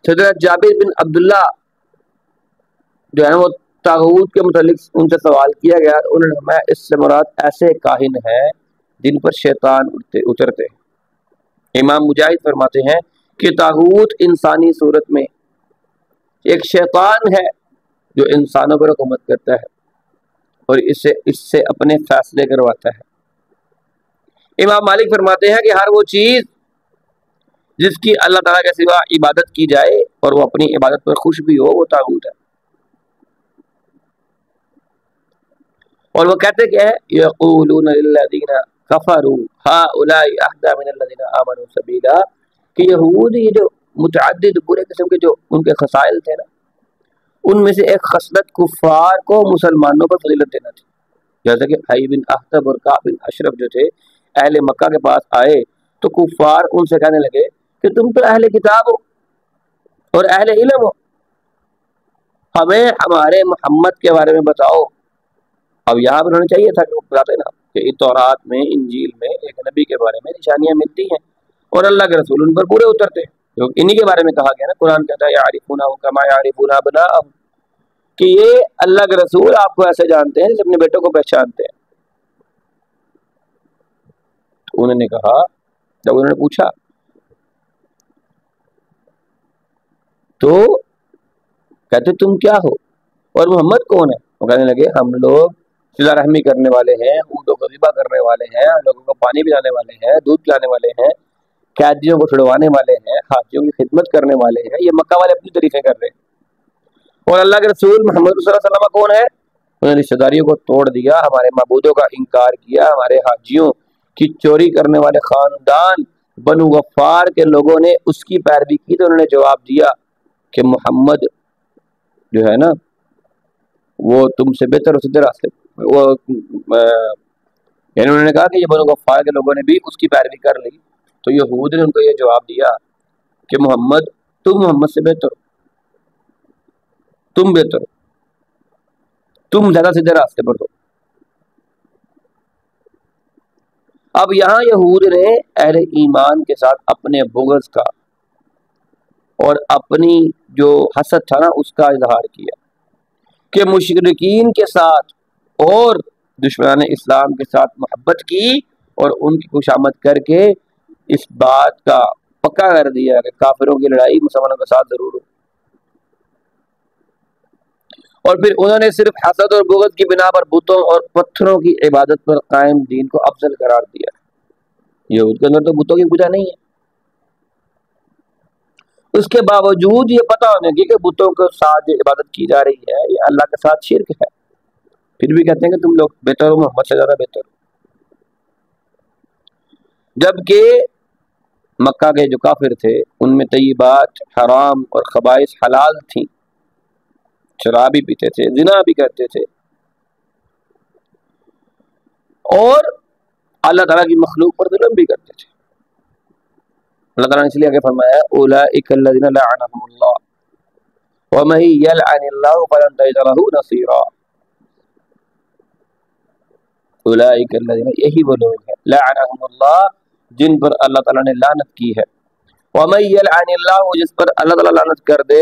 حضرت جابر بن عبداللہ جو ہے وہ طاغوت کے متعلق ان سے سوال کیا گیا، انہوں نے فرمایا اس سے مراد ایسے کاہن ہیں جن پر شیطان اترتے ہیں. امام مجاہد فرماتے ہیں کہ طاغوت انسانی صورت میں ایک شیطان ہے جو انسانوں پر حکومت کرتا ہے اور اس سے اپنے فیصلے کرواتا ہے. امام مالک فرماتے ہیں کہ ہر وہ چیز جس کی اللہ تعالیٰ کے سوا عبادت کی جائے اور وہ اپنی عبادت پر خوش بھی ہو، وہ طاغوت ہے. اور وہ کہتے کیا ہے؟ یقولون للذین کفروا ہؤلاء اہدی من الذین آمنوا سبیلا، کہ یہود یہ جو متعدد برے قسم کے جو ان کے خصائل تھے نا، ان میں سے ایک خصلت کفار کو مسلمانوں پر فضیلت دینا تھی. جیسا کہ حی بن اخطب اور کعب بن اشرف جو تھے اہل مکہ کے پاس آئے تو کفار ان سے کہنے لگے کہ تم تو اہل کتاب ہو اور اہل علم ہو، ہمیں ہمارے محمد کے بارے میں بتاؤ. اب یہاں پر ہونا چاہیے تھا کہ وہ بتاتے نا کہ تورات میں، انجیل میں ایک نبی کے بارے میں نشانیاں ملتی ہیں اور اللہ کے رسول ان پر پورے اترتے ہیں. انہی کے بارے میں کہا گیا نا، قرآن کہتا ہے یعرفونہ کما یعرفون ابناءہم، کہ یہ اللہ کے رسول آپ کو ایسے جانتے ہیں جیسے اپنے بیٹوں کو پہچانتے ہیں. تو انہوں نے کہا، جب انہوں نے پوچھا تو کہتے تم کیا ہو اور محمد کون ہے؟ وہ کہنے لگے ہم لوگ صلہ رحمی کرنے والے ہیں، اونٹوں کو ذبح کرنے والے ہیں، لوگوں کو پانی پلانے والے ہیں، دودھ پلانے والے ہیں، قیدیوں کو چھڑوانے والے ہیں، حاجیوں کی خدمت کرنے والے ہیں. یہ مکہ والے اپنی تعریفیں کر رہے ہیں. اور اللہ کے رسول محمد صلی اللہ علیہ وسلم کون ہے؟ انہوں نے رشتہ داریوں کو توڑ دیا، ہمارے معبودوں کا انکار کیا، ہمارے حاجیوں کی چوری کرنے والے خاندان بنو غفار کے لوگوں نے اس کی پیروی کی. تو انہوں نے جواب دیا کہ محمد جو ہے نا وہ تم سے بہتر اور سیدھے راستے وہ یعنی انہوں نے کہا کہ یہ بنو غفار کے لوگوں نے بھی اس کی پیروی کر لی. تو یہود نے ان کو یہ جواب دیا کہ محمد تم محمد سے بہتر ہو، تم بہتر ہو، تم زیادہ سیدھے راستے پر ہو. اب یہاں یہود نے اہل ایمان کے ساتھ اپنے بغض کا اور اپنی جو حسد تھا نا اس کا اظہار کیا کہ مشرکین کے ساتھ اور دشمنان اسلام کے ساتھ محبت کی اور ان کی خوشامد کر کے اس بات کا پکا کر دیا کہ کافروں کی لڑائی مسلمانوں کے ساتھ ضرور ہو. اور پھر انہوں نے صرف حسد اور بغض کی بنا پر بتوں اور پتھروں کی عبادت پر قائم دین کو افضل قرار دیا. یہود کے اندر تو بتوں کی پوجا نہیں ہے، اس کے باوجود یہ پتہ ہونے کی کہ بتوں کے ساتھ جو عبادت کی جا رہی ہے یہ اللہ کے ساتھ شرک ہے، پھر بھی کہتے ہیں کہ تم لوگ بہتر ہو، محمد سے زیادہ بہتر ہو. جبکہ مکہ کے جو کافر تھے ان میں طیبات حرام اور خبائث حلال تھیں، شراب بھی پیتے تھے، زنا بھی کرتے تھے، اور اللہ تعالیٰ کی مخلوق پر ظلم بھی کرتے تھے. اللہ تعالیٰ نے اس لیے آگے فرمایا اولئک الذین لعنهم اللہ ومن یلعن اللہ فلن تجد له نصیرا. اولئک الذین، یہی وہ لوگ ہیں، لعنهم اللہ جن پر اللہ تعالیٰ نے لعنت کی ہے، ومن یلعن اللہ جس پر اللہ تعالیٰ لعنت کر دے،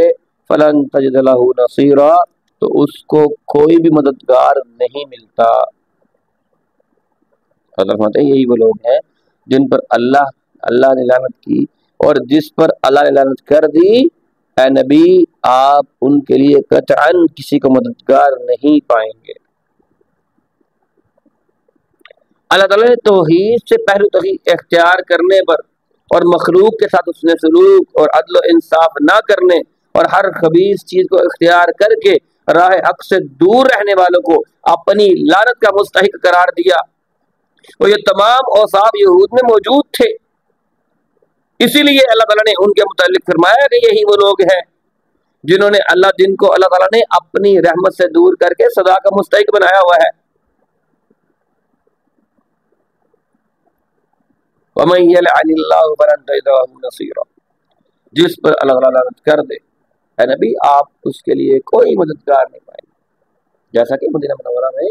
فلن تجد له نصیرا تو اس کو کوئی بھی مددگار نہیں ملتا. اللہ فرماتے ہیں یہی وہ لوگ ہیں جن پر اللہ نے لعنت کی، اور جس پر اللہ نے لعنت کر دی اے نبی آپ ان کے لیے قطعاً کسی کو مددگار نہیں پائیں گے. اللہ تعالیٰ نے توحید سے پہلو تحقیق اختیار کرنے پر اور مخلوق کے ساتھ حسن سلوک اور عدل و انصاف نہ کرنے اور ہر خبیث چیز کو اختیار کر کے راہ حق سے دور رہنے والوں کو اپنی لعنت کا مستحق قرار دیا. اور یہ تمام اوصاف یہود میں موجود تھے، اسی لیے اللہ تعالیٰ نے ان کے متعلق فرمایا کہ یہی وہ لوگ ہیں جن کو اللہ تعالیٰ نے اپنی رحمت سے دور کر کے سزا کا مستحق بنایا ہوا ہے. وَمَن يَلْعَنِ اللَّهُ فَلَن تَجِدَ لَهُ نَصِيرًا، جس پر اللہ تعالیٰ لعنت کر دے اے نبی آپ اس کے لیے کوئی مددگار نہیں پائیں گے. جیسا کہ مدینہ منورہ میں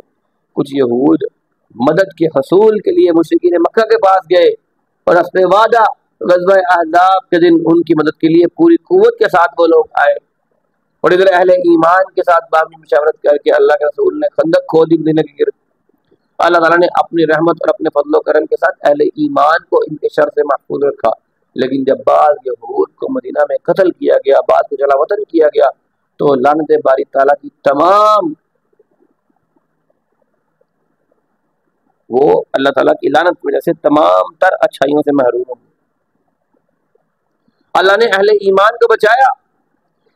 کچھ یہود مدد کے حصول کے لیے مشرکین مکہ کے پاس گئے اور حسب وعدہ غزوہ احزاب کے دن ان کی مدد کے لیے پوری قوت کے ساتھ وہ لوگ آئے، اور ادھر اہل ایمان کے ساتھ باہمی مشاورت کر کے اللہ کے رسول نے خندق کھود دی مدینہ کی گرد. اللہ تعالیٰ نے اپنی رحمت اور اپنے فضل و کرم کے ساتھ اہل ایمان کو ان کے شر سے محفوظ رکھا. لیکن جب بعض یہود کو مدینہ میں قتل کیا گیا، بعض کو جلا وطن کیا گیا، تو لعنت باری تعالیٰ کی تمام وہ اللہ تعالیٰ کی لعنت کی وجہ سے تمام تر اچھائیوں سے محروم ہو. اللہ نے اہل ایمان کو بچایا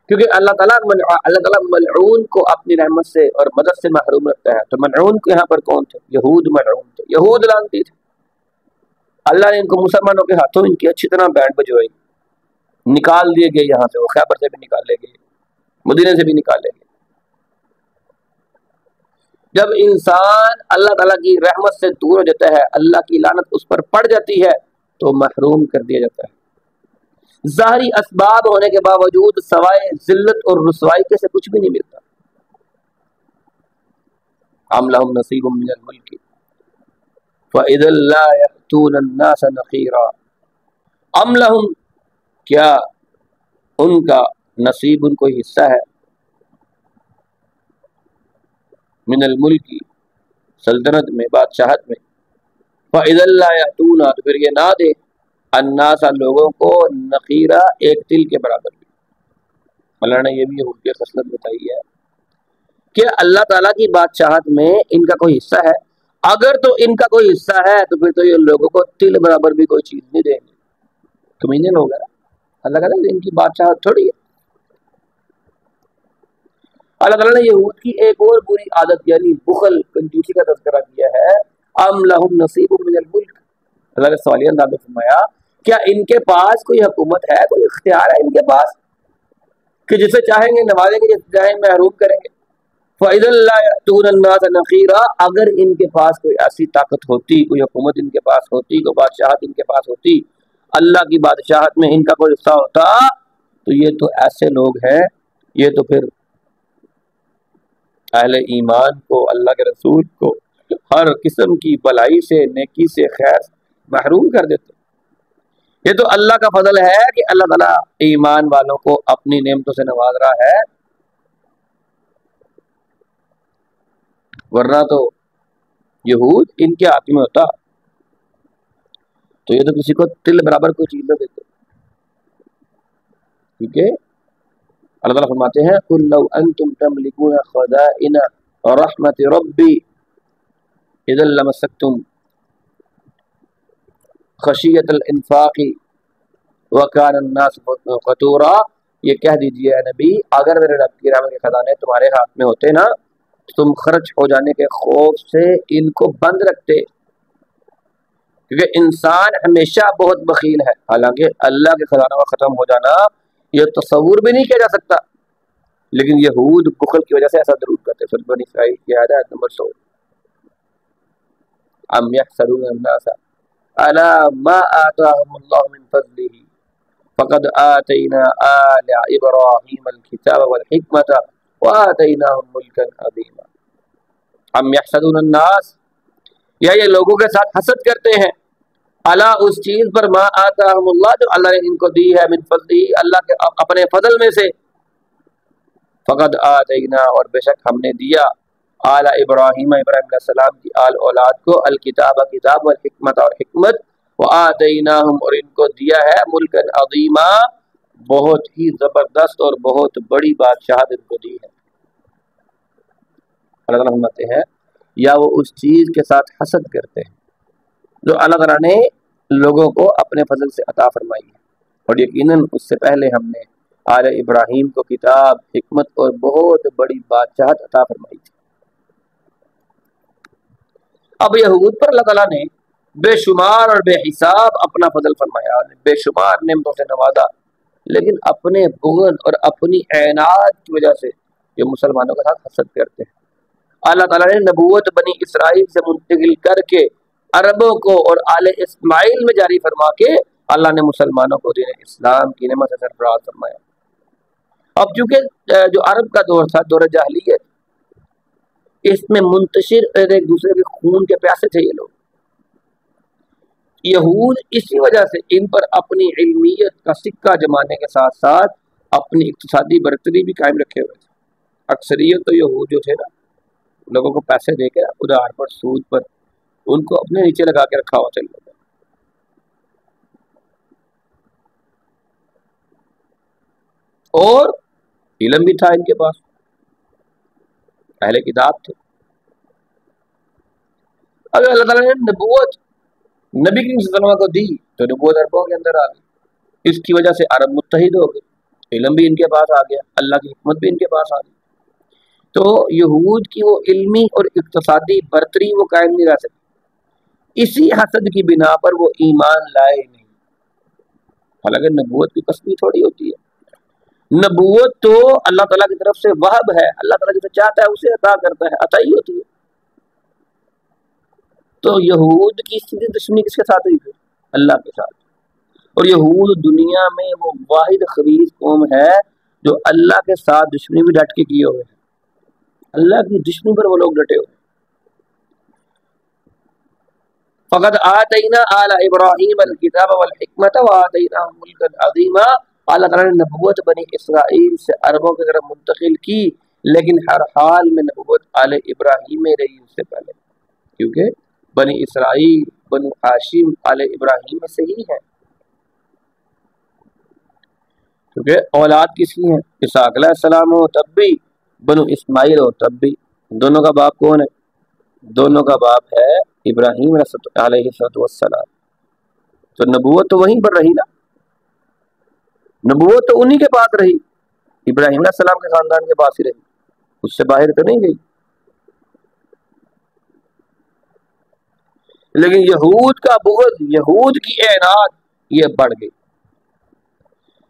کیونکہ اللہ تعالیٰ ملعون کو اپنی رحمت سے اور مدد سے محروم رکھتا ہے. تو ملعون کے یہاں پر کون تھے؟ یہود ملعون تھے، یہود لعنتی تھے. اللہ نے ان کو مسلمانوں کے ہاتھوں ان کی اچھی طرح بینڈ بجوائی، نکال دیے گئے یہاں سے، وہ خیبر سے بھی نکالے گئے، مدینے سے بھی نکالے گئے. جب انسان اللہ تعالیٰ کی رحمت سے دور ہو جاتا ہے، اللہ کی لعنت اس پر پڑ جاتی ہے تو محروم کر دیا جاتا ہے. ظاہری اسباب ہونے کے باوجود سوائے ذلت اور رسوائی کے سے کچھ بھی نہیں ملتا. ام لہم نصیب من الملک فإذا لا يأتون الناس نقیرا. ام لہم، کیا ان کا نصیب، ان کو حصہ ہے، من الملک سلطنت میں، بادشاہت میں، فإذا لا يأتون تو پھر یہ نہ دے الناس لوگوں کو نقیرا ایک تل کے برابر بھی. اللہ نے یہ بھی یہود کی خصلت بتائی ہے کہ اللہ تعالیٰ کی بادشاہت میں ان کا کوئی حصہ ہے. اگر تو ان کا کوئی حصہ ہے تو پھر تو یہ لوگوں کو تل برابر بھی کوئی چیز نہیں دیں گے. کمینے لوگ ہیں، اللہ کہتا ہے ان کی بادشاہت تھوڑی ہے. اللہ تعالیٰ نے یہود کی ایک اور بری عادت یعنی بخل، کنجوسی کا تذکرہ کیا ہے. ام لہم نصیب من الملک، اللہ نے سوالیہ انداز میں فرمایا کیا ان کے پاس کوئی حکومت ہے، کوئی اختیار ہے ان کے پاس کہ جسے چاہیں گے نوازیں گے، جسے چاہیں گے محروم کریں گے. فَإِذَا لَا يَأْتُونَ النَّاسَ نَقِيرًا، اگر ان کے پاس کوئی ایسی طاقت ہوتی، کوئی حکومت ان کے پاس ہوتی، کوئی بادشاہت ان کے پاس ہوتی، اللہ کی بادشاہت میں ان کا کوئی حصہ ہوتا، تو یہ تو ایسے لوگ ہیں، یہ تو پھر اہل ایمان کو، اللہ کے رسول کو ہر قسم کی بلائی سے، نیکی سے، خیر محروم کر دیتے. یہ تو اللہ کا فضل ہے کہ اللہ تعالیٰ ایمان والوں کو اپنی نعمتوں سے نواز رہا ہے، ورنہ تو یہود ان کے ہاتھ میں ہوتا تو یہ تو کسی کو تل برابر کوئی چیز نہ دیتے. ٹھیک ہے، اللہ تعالیٰ فرماتے ہیں قُلْ لَوْ أَنْتُمْ تَمْلِكُونَ خَزَائِنَ رَحْمَةِ رَبِّي إِذًا لَمَسَّكْتُمْ خَشِيَّةَ الْإِنفَاقِ وَكَانَ النَّاسُ قَتُورًا. یہ کہہ دیجیے اے نبی، اگر میرے رب کی رحمت کے خزانے تمہارے ہاتھ میں ہوتے نا، تم خرچ ہو جانے کے خوف سے ان کو بند رکھتے، کیونکہ انسان ہمیشہ بہت بخیل ہے. حالانکہ اللہ کے خزانوں کا ختم ہو جانا یہ تصور بھی نہیں کیا جا سکتا، لیکن یہود بخل کی وجہ سے ایسا ضرور کرتے. سورۃ بنی اسرائیل کی آیت نمبر 100. ام یحسدون الناس علی ما آتاهم اللہ من فضلہ فقد آتینا آل ابراہیم الکتاب والحکمۃ وآتیناہم ملکا عظیما. ام یحسدون الناس، یا یہ لوگوں کے ساتھ حسد کرتے ہیں، اللہ اس چیز پر ما آتاہم اللہ جو اللہ نے ان کو دی ہے، من فضلہ اللہ کے اپنے فضل میں سے، فقد آتینا اور بے شک ہم نے دیا، آل ابراہیم ابراہیم علیہ السلام کی آل اولاد کو، الکتاب کتاب والحکمت اور حکمت، وآتیناہم اور ان کو دیا ہے، ملکا عظیما بہت ہی زبردست اور بہت بڑی بادشاہت ان کو دی ہے. اللہ تعالیٰ فرماتے ہیں یا وہ اس چیز کے ساتھ حسد کرتے ہیں جو اللہ تعالیٰ نے لوگوں کو اپنے فضل سے عطا فرمائی ہے، اور یقیناً اس سے پہلے ہم نے آل ابراہیم کو کتاب، حکمت اور بہت بڑی بادشاہت عطا فرمائی تھی. اب یہود پر اللہ تعالیٰ نے بے شمار اور بے حساب اپنا فضل فرمایا، بے شمار نعمتوں سے نوازا، لیکن اپنے بغض اور اپنی اعناد کی وجہ سے یہ مسلمانوں کے ساتھ حسد کرتے ہیں. اللہ تعالیٰ نے نبوت بنی اسرائیل سے منتقل کر کے عربوں کو اور آل اسماعیل میں جاری فرما کے اللہ نے مسلمانوں کو دین اسلام کی نعمت سے سرفراز فرمایا. اب چونکہ جو عرب کا دور تھا، دور جاہلیت، اس میں منتشر ایک دوسرے کے خون کے پیاسے تھے یہ لوگ. یہود اسی وجہ سے ان پر اپنی علمیت کا سکہ جمانے کے ساتھ ساتھ اپنی اقتصادی برتری بھی قائم رکھے ہوئے تھے. اکثریت تو یہود جو تھے نا، لوگوں کو پیسے دے کے ادھار پر، سود پر، ان کو اپنے نیچے لگا کے رکھا ہوا چل رہا. اور علم بھی تھا ان کے پاس، اہل کتاب تھے. اگر اللہ تعالیٰ نے نبوت نبی کریم صلی اللہ علیہ وسلم کو دی تو نبوت عربوں کے اندر آ گئی، اس کی وجہ سے عرب متحد ہو گئے، علم بھی ان کے پاس آ گیا، اللہ کی حکمت بھی ان کے پاس آ گئی. تو یہود کی وہ علمی اور اقتصادی برتری وہ قائم نہیں رہ سکتی. اسی حسد کی بنا پر وہ ایمان لائے نہیں. حالانکہ نبوت کی قسمی تھوڑی ہوتی ہے، نبوت تو اللہ تعالیٰ کی طرف سے وہب ہے، اللہ تعالیٰ جسے چاہتا ہے اسے عطا کرتا ہے، عطائی ہوتی ہے. تو یہود کی سیدھی دشمنی کس کے ساتھ ہوئی پھر؟ اللہ کے ساتھ. اور یہود دنیا میں وہ واحد خبیث قوم ہے جو اللہ کے ساتھ دشمنی بھی ڈٹ کے کیے ہوئے ہیں، اللہ کی دشمنی پر وہ لوگ ڈٹے ہوئے. فقد آتینا آل ابراہیم الکتاب والحکمت وآتیناہم ملکا عظیما. اللہ تعالیٰ نے نبوت بنی اسرائیل سے عربوں کی طرف منتقل کی، لیکن ہر حال میں نبوت آل ابراہیم میں رہی اس سے پہلے، کیونکہ بنی اسرائیل بنو ہاشم آل ابراہیم میں سے ہی ہے، کیونکہ اولاد کس کی ہیں؟ اسحاق علیہ السلام ہو تب بھی، بنو اسماعیل ہو تب بھی. دونوں کا باپ کون ہے؟ دونوں کا باپ ہے ابراہیم علیہ السلام. تو نبوت تو وہیں پر رہی نا، نبوت تو انہی کے پاس رہی، ابراہیم علیہ السلام کے خاندان کے پاس ہی رہی، اس سے باہر تو نہیں گئی. لیکن یہود کا بغض، یہود کی اعناد یہ بڑھ گئی.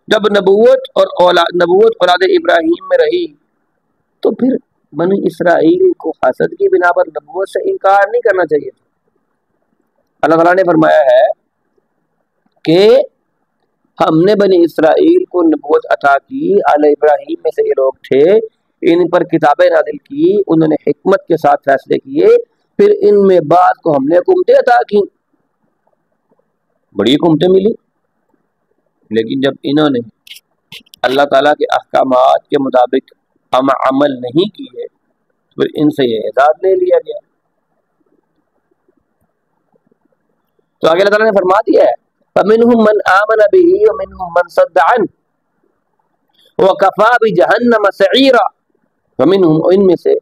جب نبوت اولاد ابراہیم میں رہی تو پھر بنی اسرائیل کو حسد کی بنا پر نبوت سے انکار نہیں کرنا چاہیے. اللہ تعالیٰ نے فرمایا ہے کہ ہم نے بنی اسرائیل کو نبوت عطا کی، آل ابراہیم میں سے یہ لوگ تھے، ان پر کتابیں نازل کی، انہوں نے حکمت کے ساتھ فیصلے کیے، پھر ان میں بعض کو ہم نے حکومتیں عطا کی، بڑی حکومتیں ملی. لیکن جب انہوں نے اللہ تعالیٰ کے احکامات کے مطابق عمل نہیں کیے پھر ان سے یہ اعزاز لے لیا گیا. تو آگے اللہ تعالیٰ نے فرما دیا ہے فَمِنْهُمْ مَنْ آمَنَ بِهِ وَمِنْهُمْ مَنْ صَدَّ عَنْهُ وَكَفَى بِجَهَنَّمَ سَعِيرًا. وَمِنْهُمْ ان میں سے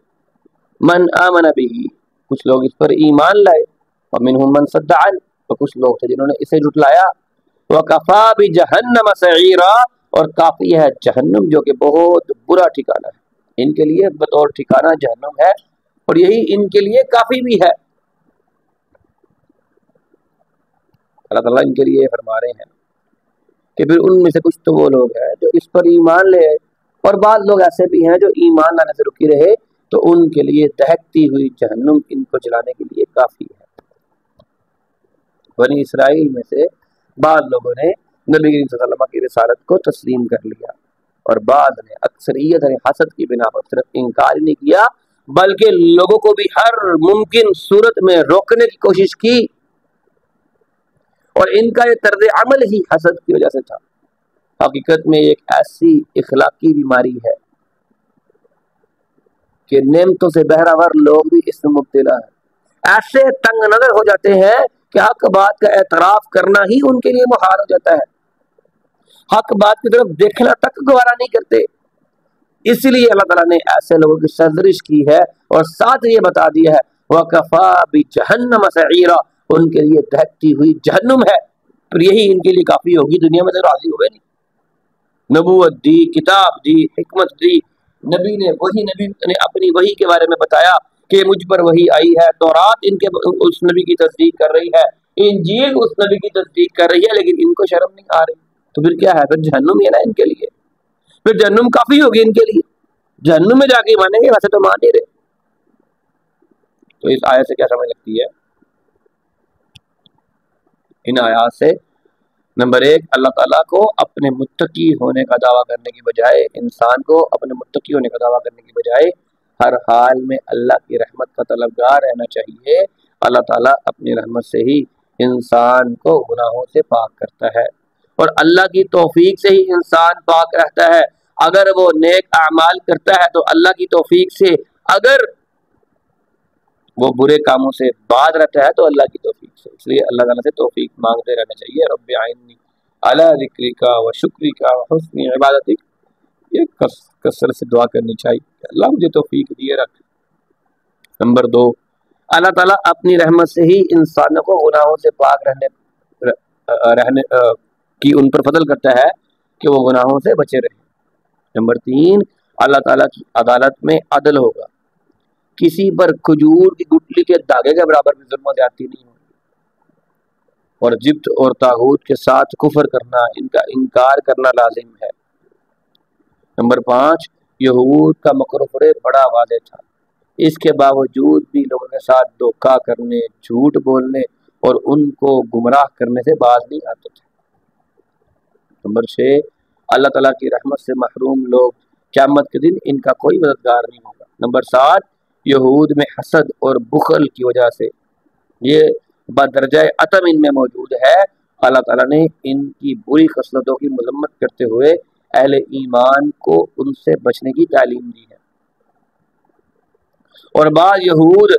من آمن به کچھ لوگ اس پر ایمان لائے وَمِنْهُمْ مَنْ صَدَّ عَنْهُ اور کچھ لوگ تھے جنہوں نے اسے جھٹلایا. وَكَفَى بِجَهَنَّمَ سَعِيرًا اور کافی ہے جہنم جو کہ بہت برا ٹھکانہ ہے ان کے لیے بطور ٹھکانہ جہنم ہے اور یہی ان کے لیے کافی بھی ہے. اللہ تعالیٰ ان کے لیے فرما رہے ہیں کہ پھر ان میں سے کچھ تو وہ لوگ ہیں جو اس پر ایمان لے اور بعض لوگ ایسے بھی ہیں جو ایمان لانے سے رکی رہے تو ان کے لیے دہکتی ہوئی جہنم ان کو جلانے کے لیے کافی ہے. بنی اسرائیل میں سے بعض لوگوں نے نبی کریم صلی اللہ علیہ وسلم کی رسالت کو تسلیم کر لیا اور بعض نے اکثریت حسد کی بنا پر صرف انکار ہی نہیں کیا بلکہ لوگوں کو بھی ہر ممکن صورت میں روکنے کی کوشش کی اور ان کا یہ طرز عمل ہی حسد کی وجہ سے تھا. حقیقت میں ایک ایسی اخلاقی بیماری ہے کہ نعمتوں سے بہرہور لوگ بھی اس میں مبتلا ہیں. ایسے تنگ نظر ہو جاتے ہیں کہ حق بات کا اعتراف کرنا ہی ان کے لیے محال ہو جاتا ہے. حق بات کی طرف دیکھنا تک گوارا نہیں کرتے. اس لیے اللہ تعالیٰ نے ایسے لوگوں کی سرزنش کی ہے اور ساتھ یہ بتا دیا ہے وَكَفَى بِجَهَنَّمَ سَعِيرًا ان کے لیے دہکتی ہوئی جہنم ہے. پھر یہی ان کے لیے کافی ہوگی. دنیا میں تو راضی ہوئے نہیں. نبوت دی, کتاب دی, حکمت دی. نبی نے اپنی وحی کے بارے میں بتایا کہ مجھ پر وحی آئی ہے. تورات ان کے اس نبی کی تصدیق کر رہی ہے, انجیل اس نبی کی تصدیق کر رہی ہے, لیکن ان کو شرم نہیں آ رہی. تو پھر کیا ہے؟ پھر جہنم ہی ہے نا ان کے لیے. پھر جہنم کافی ہوگی ان کے لیے. جہنم میں جا کے مانیں گے, ویسے تو مان نہیں رہے. تو اس آیت سے کیا سمجھ لگتی ہے؟ ان آیات سے نمبر 1 اللہ تعالیٰ کو اپنے متقی ہونے کا دعویٰ کرنے کی بجائے, انسان کو اپنے متقی ہونے کا دعویٰ کرنے کی بجائے ہر حال میں اللہ کی رحمت کا طلبگار رہنا چاہیے. اللہ تعالیٰ اپنی رحمت سے ہی انسان کو گناہوں سے پاک کرتا ہے اور اللہ کی توفیق سے ہی انسان پاک رہتا ہے. اگر وہ نیک اعمال کرتا ہے تو اللہ کی توفیق سے, اگر وہ برے کاموں سے بعد رہتا ہے تو اللہ کی توفیق سے. اس لیے اللہ تعالیٰ سے توفیق مانگتے رہنا چاہیے. رب اعنی علی ذکرک و شکرک و حسن عبادتک, یہ کثرت سے دعا کرنی چاہیے اللہ مجھے توفیق دیے رکھ. نمبر 2 اللہ تعالیٰ اپنی رحمت سے ہی انسانوں کو گناہوں سے پاک رہنے کی ان پر فضل کرتا ہے کہ وہ گناہوں سے بچے رہیں. نمبر 3 اللہ تعالیٰ کی عدالت میں عدل ہوگا. کسی پر کھجور کی گٹلی کے دھاگے کے برابر بھی ظلم و زیادتی نہیں ہوگی. اور جبت اور طاغوت کے ساتھ کفر کرنا, ان کا انکار کرنا لازم ہے. نمبر 5 یہود کا مکر و فریب بڑا واضح تھا, اس کے باوجود بھی لوگوں کے ساتھ دھوکہ کرنے, جھوٹ بولنے اور ان کو گمراہ کرنے سے باز نہیں آتے تھے. نمبر 6 اللہ تعالیٰ کی رحمت سے محروم لوگ قیامت کے دن ان کا کوئی مددگار نہیں ہوگا. نمبر 7 یہود میں حسد اور بخل کی وجہ سے, یہ بدرجہ عتم ان میں موجود ہے. اللہ تعالیٰ نے ان کی بری خصلتوں کی مذمت کرتے ہوئے اہل ایمان کو ان سے بچنے کی تعلیم دی ہے. اور بعض یہود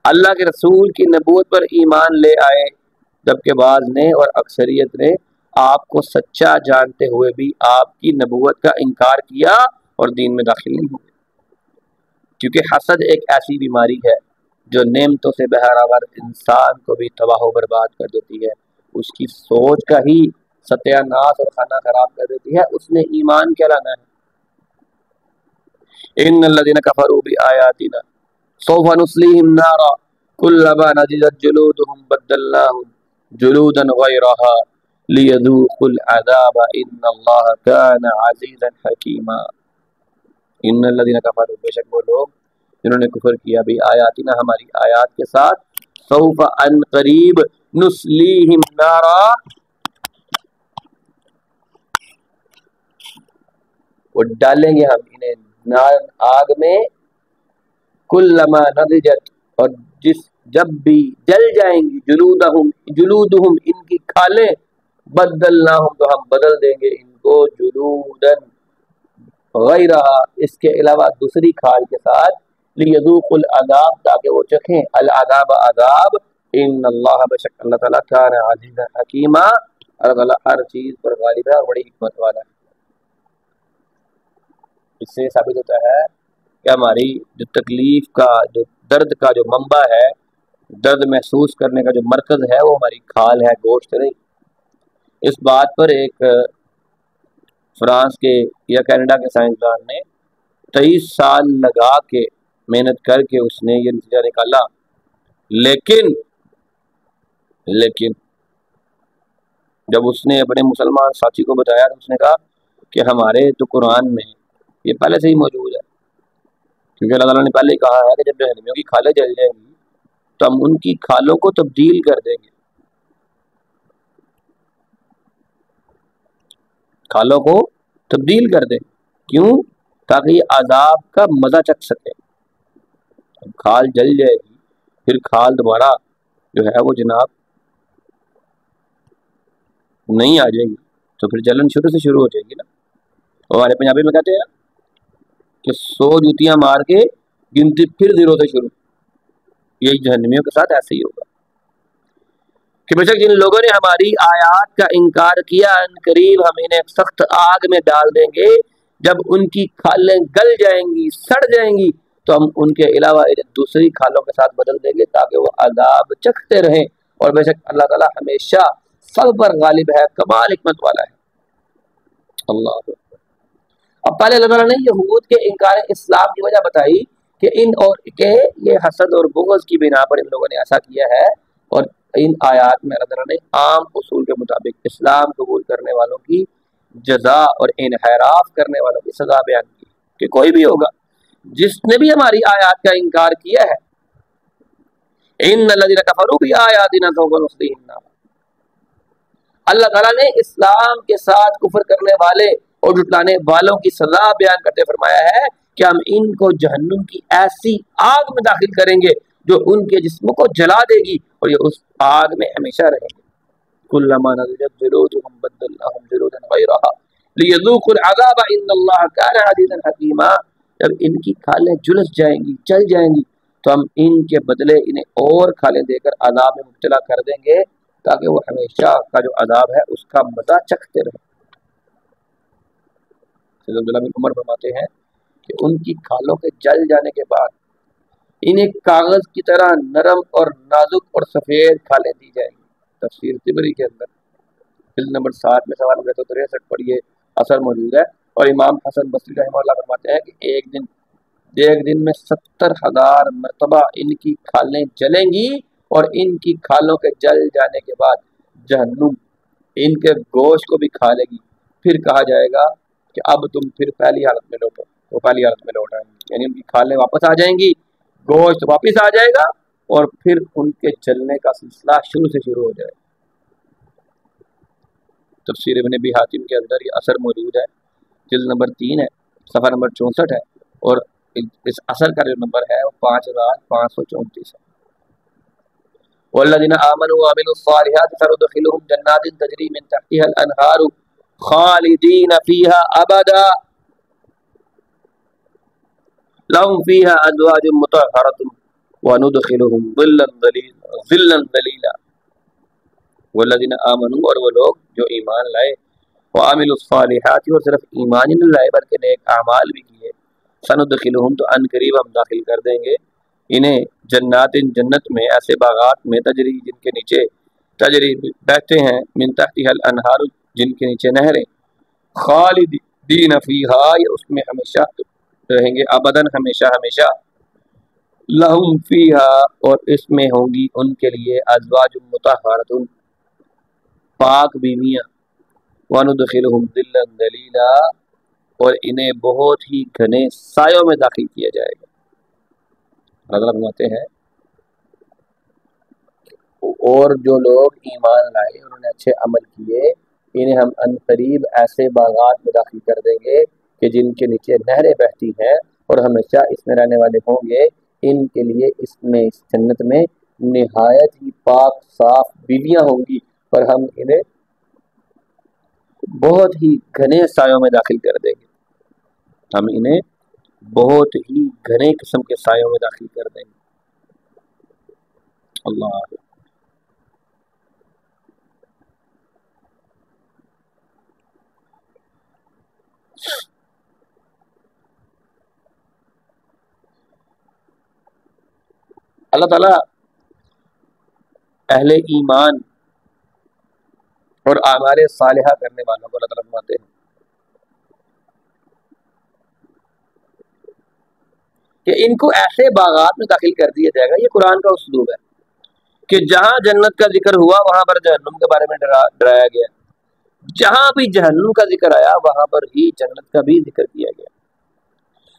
اللہ کے رسول کی نبوت پر ایمان لے آئے, جبکہ بعض نے اور اکثریت نے آپ کو سچا جانتے ہوئے بھی آپ کی نبوت کا انکار کیا اور دین میں داخل نہیں ہوئے. کیونکہ حسد ایک ایسی بیماری ہے جو نعمتوں سے بہرہور انسان کو بھی تباہ و برباد کر دیتی ہے. اس کی سوچ کا ہی ستیہ ناش اور خانہ خراب کر دیتی ہے. اس نے ایمان کیا لانا ہے؟ ان الذين كفروا بآياتنا سوف نصليهم نارا كلما نضجت جلودهم بدلناهم جلودا غيرها ليذوقوا العذاب ان الله كان عزيزا حكيما. ان الذين كفروا بے شک وہ لوگ جنہوں نے کفر کیا بھی آیاتنا ہماری آیات کے ساتھ, سوف ان قریب نصلیہم نارا وہ ڈالیں گے ہم انہیں نار آگ میں, کلما نضجت اور جب بھی جل جائیں گی, جلودہم ان کی کھالیں, بدلناہم تو ہم بدل دیں گے ان کو جلودن غیرہا اس کے علاوہ دوسری کھال کے ساتھ لیذوقوا العذاب تاکہ وہ چکھیں العذاب عذاب ان اللہ بشک اللہ تعالیٰ کان عزیزا حکیما اللہ تعالیٰ ہر چیز پر غالب ہے اور بڑی حکمت والا ہے۔ اس سے ثابت ہوتا ہے کہ ہماری جو تکلیف کا جو درد کا جو منبع ہے، درد محسوس کرنے کا جو مرکز ہے وہ ہماری کھال ہے، گوشت نہیں۔ اس بات پر ایک فرانس کے یا کینیڈا کے سائنسدان نے 23 سال لگا کے محنت کر کے اس نے یہ نتیجہ نکالا، لیکن جب اس نے اپنے مسلمان ساتھی کو بتایا تو اس نے کہا کہ ہمارے تو قرآن میں یہ پہلے سے ہی موجود ہے، کیونکہ اللہ تعالیٰ نے پہلے ہی کہا ہے کہ جب جہنمیوں کی کھالیں جل جائیں گی تو ہم ان کی کھالوں کو تبدیل کر دیں گے، کھالوں کو تبدیل کر دیں۔ کیوں؟ تاکہ یہ عذاب کا مزہ چکھ سکے۔ کھال جل جائے گی پھر کھال دوبارہ جو ہے وہ جناب نہیں آ جائے گی تو پھر جلن شروع ہو جائے گی نا۔ ہمارے پنجابی میں کہتے ہیں کہ 100 جوتیاں مار کے گنتی پھر 0 سے شروع۔ یہی جہنمیوں کے ساتھ ایسے ہی ہوگا کہ بے شک جن لوگوں نے ہماری آیات کا انکار کیا ان قریب ہم انہیں سخت آگ میں ڈال دیں گے، جب ان کی کھالیں گل جائیں گی سڑ جائیں گی تو ہم ان کے علاوہ دوسری کھالوں کے ساتھ بدل دیں گے تاکہ وہ عذاب چکھتے رہیں، اور بے شک اللہ تعالیٰ ہمیشہ سب پر غالب ہے، کمال حکمت والا ہے۔ اللہ اکبر۔ اب پہلے اللہ تعالیٰ نے یہود کے انکار اسلام کی وجہ بتائی کہ یہ حسد اور بغض کی بنا پر ان لوگوں نے ایسا کیا ہے، اور ان آیات میں اللہ تعالیٰ نے عام اصول کے مطابق اسلام قبول کرنے والوں کی جزا اور انحراف کرنے والوں کی سزا بیان کی کہ کوئی بھی ہوگا جس نے بھی ہماری آیات کا انکار کیا ہے، ان الذین کفروا بآیاتنا سوف نصلیہم نارا، اللہ تعالیٰ نے اسلام کے ساتھ کفر کرنے والے اور جھٹلانے والوں کی سزا بیان کرتے فرمایا ہے کہ ہم ان کو جہنم کی ایسی آگ میں داخل کریں گے جو ان کے جسموں کو جلا دے گی اور یہ اس آگ میں ہمیشہ رہیں گے۔ کلما نضجت جلودهم بدلناهم جلودا غیرها لیذوقوا العذاب ان اللہ کان عزیزا حکیما، جب ان کی کھالیں جلس جائیں گی جل جائیں گی تو ہم ان کے بدلے انہیں اور کھالیں دے کر عذاب میں مبتلا کر دیں گے تاکہ وہ ہمیشہ کا جو عذاب ہے اس کا مزہ چکھتے رہیں۔ حضرت عبداللہ بن عمر فرماتے ہیں کہ ان کی کھالوں کے جل جانے کے بعد انہیں کاغذ کی طرح نرم اور نازک اور سفید کھالیں دی جائیں گی۔ تفسیر طبری کے اندر جلد نمبر 7 میں سوال نمبر 163 پر یہ اثر موجود ہے، اور امام حسن بصری رحمہ اللہ فرماتے ہیں کہ ایک دن میں 70,000 مرتبہ ان کی کھالیں جلیں گی، اور ان کی کھالوں کے جل جانے کے بعد جہنم ان کے گوشت کو بھی کھا لے گی، پھر کہا جائے گا کہ اب تم پھر پہلی حالت میں لوٹو، وہ پہلی حالت میں لوٹ آئیں گے، یعنی ان کی کھالیں واپس آ جائیں گی، گوشت واپس آ جائے گا، اور پھر ان کے جلنے کا سلسلہ شروع سے شروع ہو جائے گا۔ تفسیر ابن ابی حاتم کے اندر یہ اثر موجود ہے، جلد نمبر 3 ہے، صفحہ نمبر 64 ہے، اور اس اثر کا جو نمبر ہے وہ 5534 ہے۔ والذین آمنوا وعملوا الصالحات سندخلهم جنات تجری من تحتها الانہار خالدین فیہا ابدا لهم فیہا ازواج مطہرۃ وندخلهم ظلا ظلیلا۔ والذین آمنوا، اور وہ لوگ جو ایمان لائے، وعملوا الصالحات، اور صرف ایمان ہی نہیں لائے بلکہ نیک اعمال بھی کیے، سندخلهم تو ان قریب ہم داخل کر دیں گے انہیں جنات جنت میں، ایسے باغات میں، تجری جن کے نیچے تجری بہتے ہیں، من تحتها الانہار جن کے نیچے نہریں، خالدین فیہا، یہ اس میں ہمیشہ رہیں گے، ابداً ہمیشہ ہمیشہ، لہم فیہا، اور اس میں ہوں گی ان کے لیے، ازواج مطہرۃ، پاک بیویاں، وندخلهم ظلا ظلیلا، اور انہیں بہت ہی گھنے سایوں میں داخل کیا جائے گا۔ اللہ فرماتے ہیں اور جو لوگ ایمان لائے انہوں نے اچھے عمل کیے، انہیں ہم عنقریب ایسے باغات میں داخل کر دیں گے کہ جن کے نیچے نہریں بہتی ہیں اور ہمیشہ اس میں رہنے والے ہوں گے، ان کے لیے اس جنت میں نہایت ہی پاک صاف بیویاں ہوں گی، اور ہم انہیں بہت ہی گھنے سایوں میں داخل کر دیں گے. ہم انہیں بہت ہی گھنے قسم کے سایوں میں داخل کر دیں گے. اللہ اللہ تعالیٰ اہل ایمان اور اعمال صالحہ کرنے والوں کو اللہ تعالیٰ فرماتے ہیں کہ ان کو ایسے باغات میں داخل کر دیا جائے گا. یہ قرآن کا اسلوب ہے کہ جہاں جنت کا ذکر ہوا وہاں پر جہنم کے بارے میں ڈرایا گیا. جہاں بھی جہنم کا ذکر آیا وہاں پر ہی جنت کا بھی ذکر کیا گیا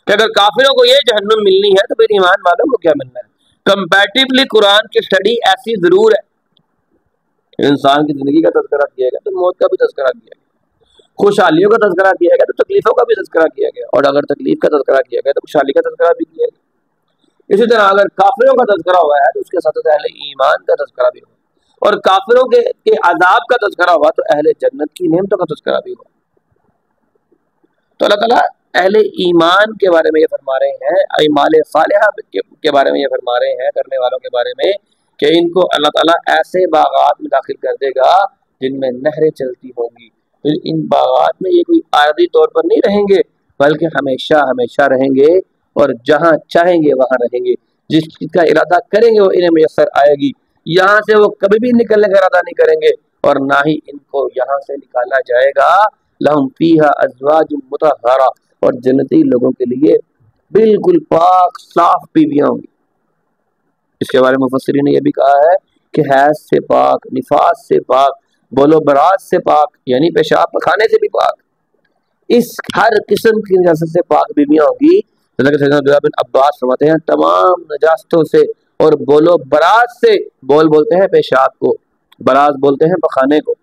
کہ اگر کافروں کو یہ جہنم ملنی ہے تو پھر ایمان والوں کو کیا ملنا ہے. کمپیٹیولی قرآن کی اسٹڈی ایسی ضرور ہے. انسان کی زندگی کا تذکرہ کیا گیا تو موت کا بھی تذکرہ کیا گیا, خوشحالیوں کا تذکرہ کیا گیا تو تکلیفوں کا بھی تذکرہ کیا گیا, اور اگر تکلیف کا تذکرہ کیا گیا تو خوشحالی کا تذکرہ بھی کیا گیا. اسی طرح اگر کافروں کا تذکرہ ہوا ہے تو اس کے ساتھ اہل ایمان کا تذکرہ بھی ہوا, اور کافروں کے عذاب کا تذکرہ ہوا تو اہل جنت کی نعمتوں کا تذکرہ بھی ہوا. تو اللہ تعالیٰ اہل ایمان کے بارے میں یہ فرما رہے ہیں, اعمال صالحہ کے بارے میں یہ فرما رہے ہیں, کرنے والوں کے بارے میں, کہ ان کو اللہ تعالیٰ ایسے باغات میں داخل کر دے گا جن میں نہریں چلتی ہوں گی. ان باغات میں یہ کوئی عارضی طور پر نہیں رہیں گے بلکہ ہمیشہ ہمیشہ رہیں گے, اور جہاں چاہیں گے وہاں رہیں گے. جس چیز کا ارادہ کریں گے وہ انہیں میسر آئے گی. یہاں سے وہ کبھی بھی نکلنے کا ارادہ نہیں کریں گے اور نہ ہی ان کو یہاں سے نکالا جائے گا. لہم فیہا ازواج مطہرہ, اور جنتی لوگوں کے لیے بالکل پاک صاف بیویاں ہوں گی. اس کے بارے میں مفسرین نے یہ بھی کہا ہے کہ حیض سے پاک, نفاس سے پاک, بول و براز سے پاک یعنی پیشاب پخانے سے بھی پاک, اس ہر قسم کی نجاست سے پاک بیویاں ہوں گی. سیدنا عبداللہ بن عباس فرماتے ہیں تمام نجاستوں سے اور بول و براز سے, بول بولتے ہیں پیشاب کو, براز بولتے ہیں پخانے کو,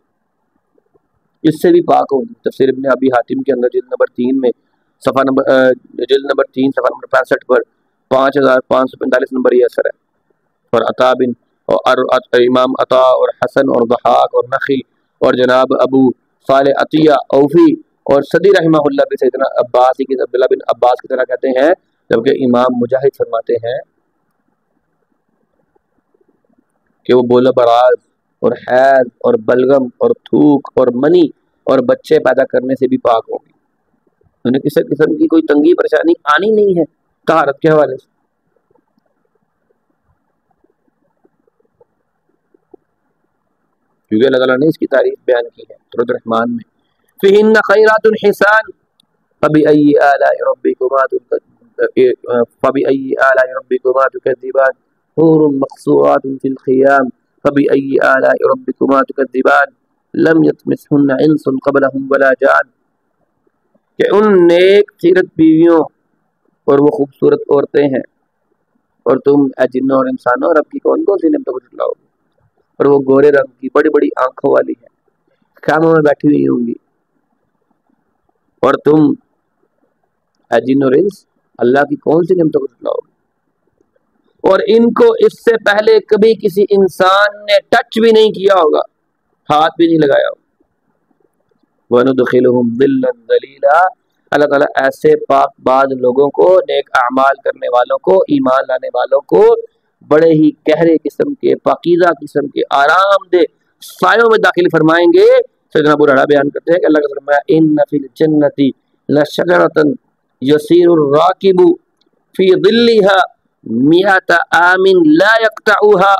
اس سے بھی پاک ہوں گی. تفسیر ابن ابی حاتم کے اندر جلد نمبر 3 میں صفحہ نمبر 3 صفحہ نمبر 65 پر 5545 نمبر یہ اثر ہے. اور عطا بن اور امام عطا اور حسن اور ضحاک اور نخی اور جناب ابو صالح عطیہ اوفی اور صدی رحمہ اللہ بھی سیدنا عباس کی عبداللہ بن عباس کی طرح کہتے ہیں, جبکہ امام مجاہد فرماتے ہیں کہ وہ بول براز اور حیض اور بلغم اور تھوک اور منی اور بچے پیدا کرنے سے بھی پاک ہوں گی. انہیں کسی قسم کی کوئی تنگی پریشانی آنی نہیں ہے طہارت کے حوالے سے. کیونکہ اللہ تعالیٰ نے اس کی تعریف بیان کی ہے سورۃ الرحمن میں, فِيهِنَّ خَيْرَاتٌ حِسَانٌ فَبِأَيِّ آلَاءِ رَبِّكُمَا تُكَذِّبَانِ حُورٌ مَقْصُورَاتٌ فِي الْخِيَامِ فَبِأَيِّ آلَاءِ رَبِّكُمَا تُكَذِّبَانِ لَمْ يَطْمِثْهُنَّ إِنسٌ قَبْلَهُمْ وَلَا جَانٌ, کہ ان نیک سیرت بیویوں اور وہ خوبصورت عورتیں ہیں, اور تم اے جنوں اور انسانوں رب کی کون کون سی نعمتوں کو جھٹلاؤ گے, اور وہ گورے رنگ کی بڑی بڑی آنکھوں والی ہیں, خیموں میں بیٹھی ہوئی ہوں گی, اور تم اے جن اور انس اللہ کی کون سی نعمتوں کو جھٹلاؤ گے, اور ان کو اس سے پہلے کبھی کسی انسان نے ٹچ بھی نہیں کیا ہوگا, ہاتھ بھی نہیں لگایا ہوگا. وَنُدْخِلُهُمْ ظِلًّا ظَلِيلًا, اللہ تعالیٰ ایسے پاک باز لوگوں کو, نیک اعمال کرنے والوں کو, ایمان لانے والوں کو بڑے ہی گہرے قسم کے, پاکیزہ قسم کے, آرام دہ سایوں میں داخل فرمائیں گے. سیدنا ابو ہریرہ بیان کرتے ہیں کہ اللہ کا فرمایا ان فی الجنۃ لشجرۃ یسیر الراکب فی ظلها مئۃ عام لا یقطعها,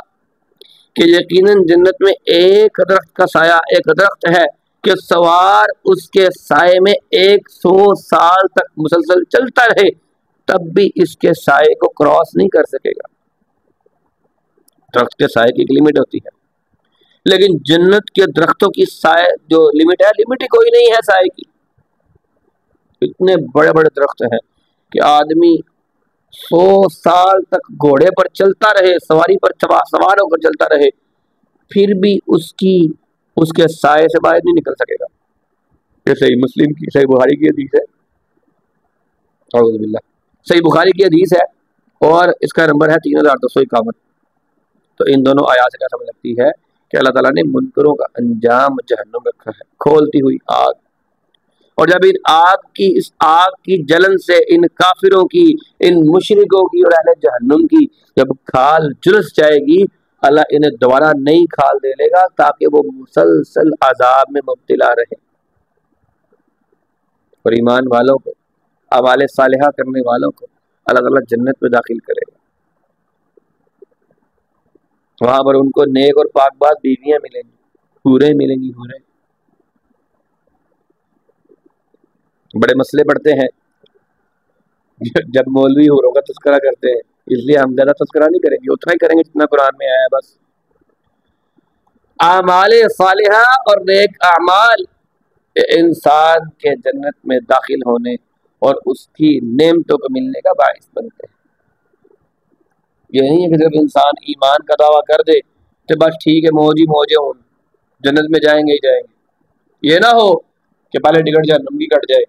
کہ یقیناً جنت میں ایک درخت کا سایہ, ایک درخت ہے کہ سوار اس کے سائے میں 100 سال تک مسلسل چلتا رہے تب بھی اس کے سائے کو کراس نہیں کر سکے گا. درخت کے سائے کی ایک لمٹ ہوتی ہے, لیکن جنت کے درختوں کی سائے جو لمٹ ہے, لمٹ ہی کوئی نہیں ہے سائے کی. اتنے بڑے بڑے درخت ہیں کہ آدمی 100 سال تک گھوڑے پر چلتا رہے, سواری پر سوار ہو کر چلتا رہے, پھر بھی اس کے سائے سے باہر نہیں نکل سکے گا. یہ صحیح مسلم کی, صحیح بخاری کی حدیث ہے, اعوذ باللہ, صحیح بخاری کی حدیث ہے, اور اس کا نمبر ہے 3251. تو ان دونوں آیات سے کیا سمجھ لگتی ہے کہ اللہ تعالیٰ نے منکروں کا انجام جہنم رکھا ہے، کھولتی ہوئی آگ. اور جب اس آگ کی جلن سے ان کافروں کی، ان مشرکوں کی اور اہل جہنم کی جب کھال جلس جائے گی، اللہ انہیں دوبارہ نئی کھال دے لے گا تاکہ وہ مسلسل عذاب میں مبتلا رہے. اور ایمان والوں کو، اعمال صالحہ کرنے والوں کو اللہ تعالیٰ جنت میں داخل کرے گا. وہاں پر ان کو نیک اور پاک باز بیویاں ملیں گی، حوریں ملیں گی. حوریں بڑے مسئلے پڑتے ہیں جب مولوی حوروں کا تذکرہ کرتے ہیں، اس لیے ہم زیادہ تذکرہ نہیں کریں گے، اتنا ہی کریں گے جتنا قرآن میں آیا ہے بس. اعمال صالحہ اور نیک اعمال انسان کے جنت میں داخل ہونے اور اس کی نعمتوں کو ملنے کا باعث بنتے ہیں. یہ نہیں ہے کہ جب انسان ایمان کا دعویٰ کر دے تو بس ٹھیک ہے، موج ہی موجیں ہوں، جنت میں جائیں گے ہی جائیں گے. یہ نہ ہو کہ پہلے ٹکٹ جہنم کی کٹ جائے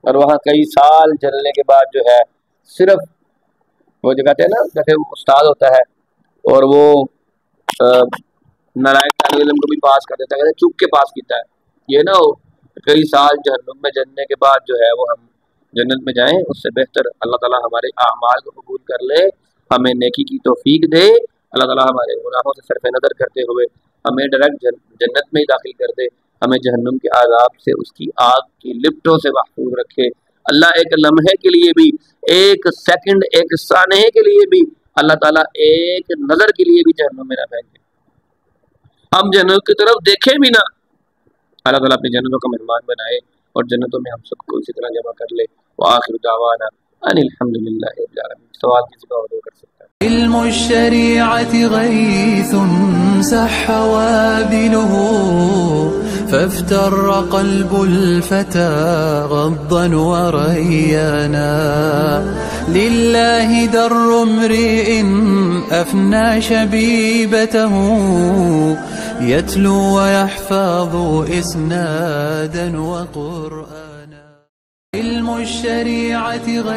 اور وہاں کئی سال چلنے کے بعد جو ہے صرف وہ جو کہتے ہیں نا، جیسے استاد ہوتا ہے اور وہ نالائق طالب علم کو بھی پاس کر دیتا ہے، کہتے ہیں چپ کے پاس کیتا ہے. یہ نہ ہو کئی سال جہنم میں جلنے کے بعد جو ہے وہ ہم جنت میں جائیں. اس سے بہتر اللہ تعالیٰ ہمارے اعمال کو قبول کر لے، ہمیں نیکی کی توفیق دے. اللہ تعالیٰ ہمارے گناہوں سے صرف نظر کرتے ہوئے ہمیں ڈائریکٹ جنت میں ہی داخل کر دے. ہمیں جہنم کے عذاب سے، اس کی آگ کی لپٹوں سے محفوظ رکھے. اللہ ایک لمحے کے لیے بھی، ایک سیکنڈ، ایک ثانیے کے لیے بھی اللہ تعالیٰ ایک نظر کے لیے بھی جہنم میں نہ بھیجے. ہم جنت کی طرف دیکھیں بھی نہ. اللہ تعالیٰ اپنی جنتوں کا مہمان بنائے اور جنتوں میں ہم سب کو اسی طرح جمع کر لے. وآخر دعوانا ان الحمدللہ رب العالمین. سوال کسی کا اور کر سکتا ہے. علم الشريعة غيث سح وابله فافتر قلب الفتى غضا وريانا لله در امرئ أفنى شبيبته يتلو ويحفظ إسنادا وقرآنا. علم الشريعة غيث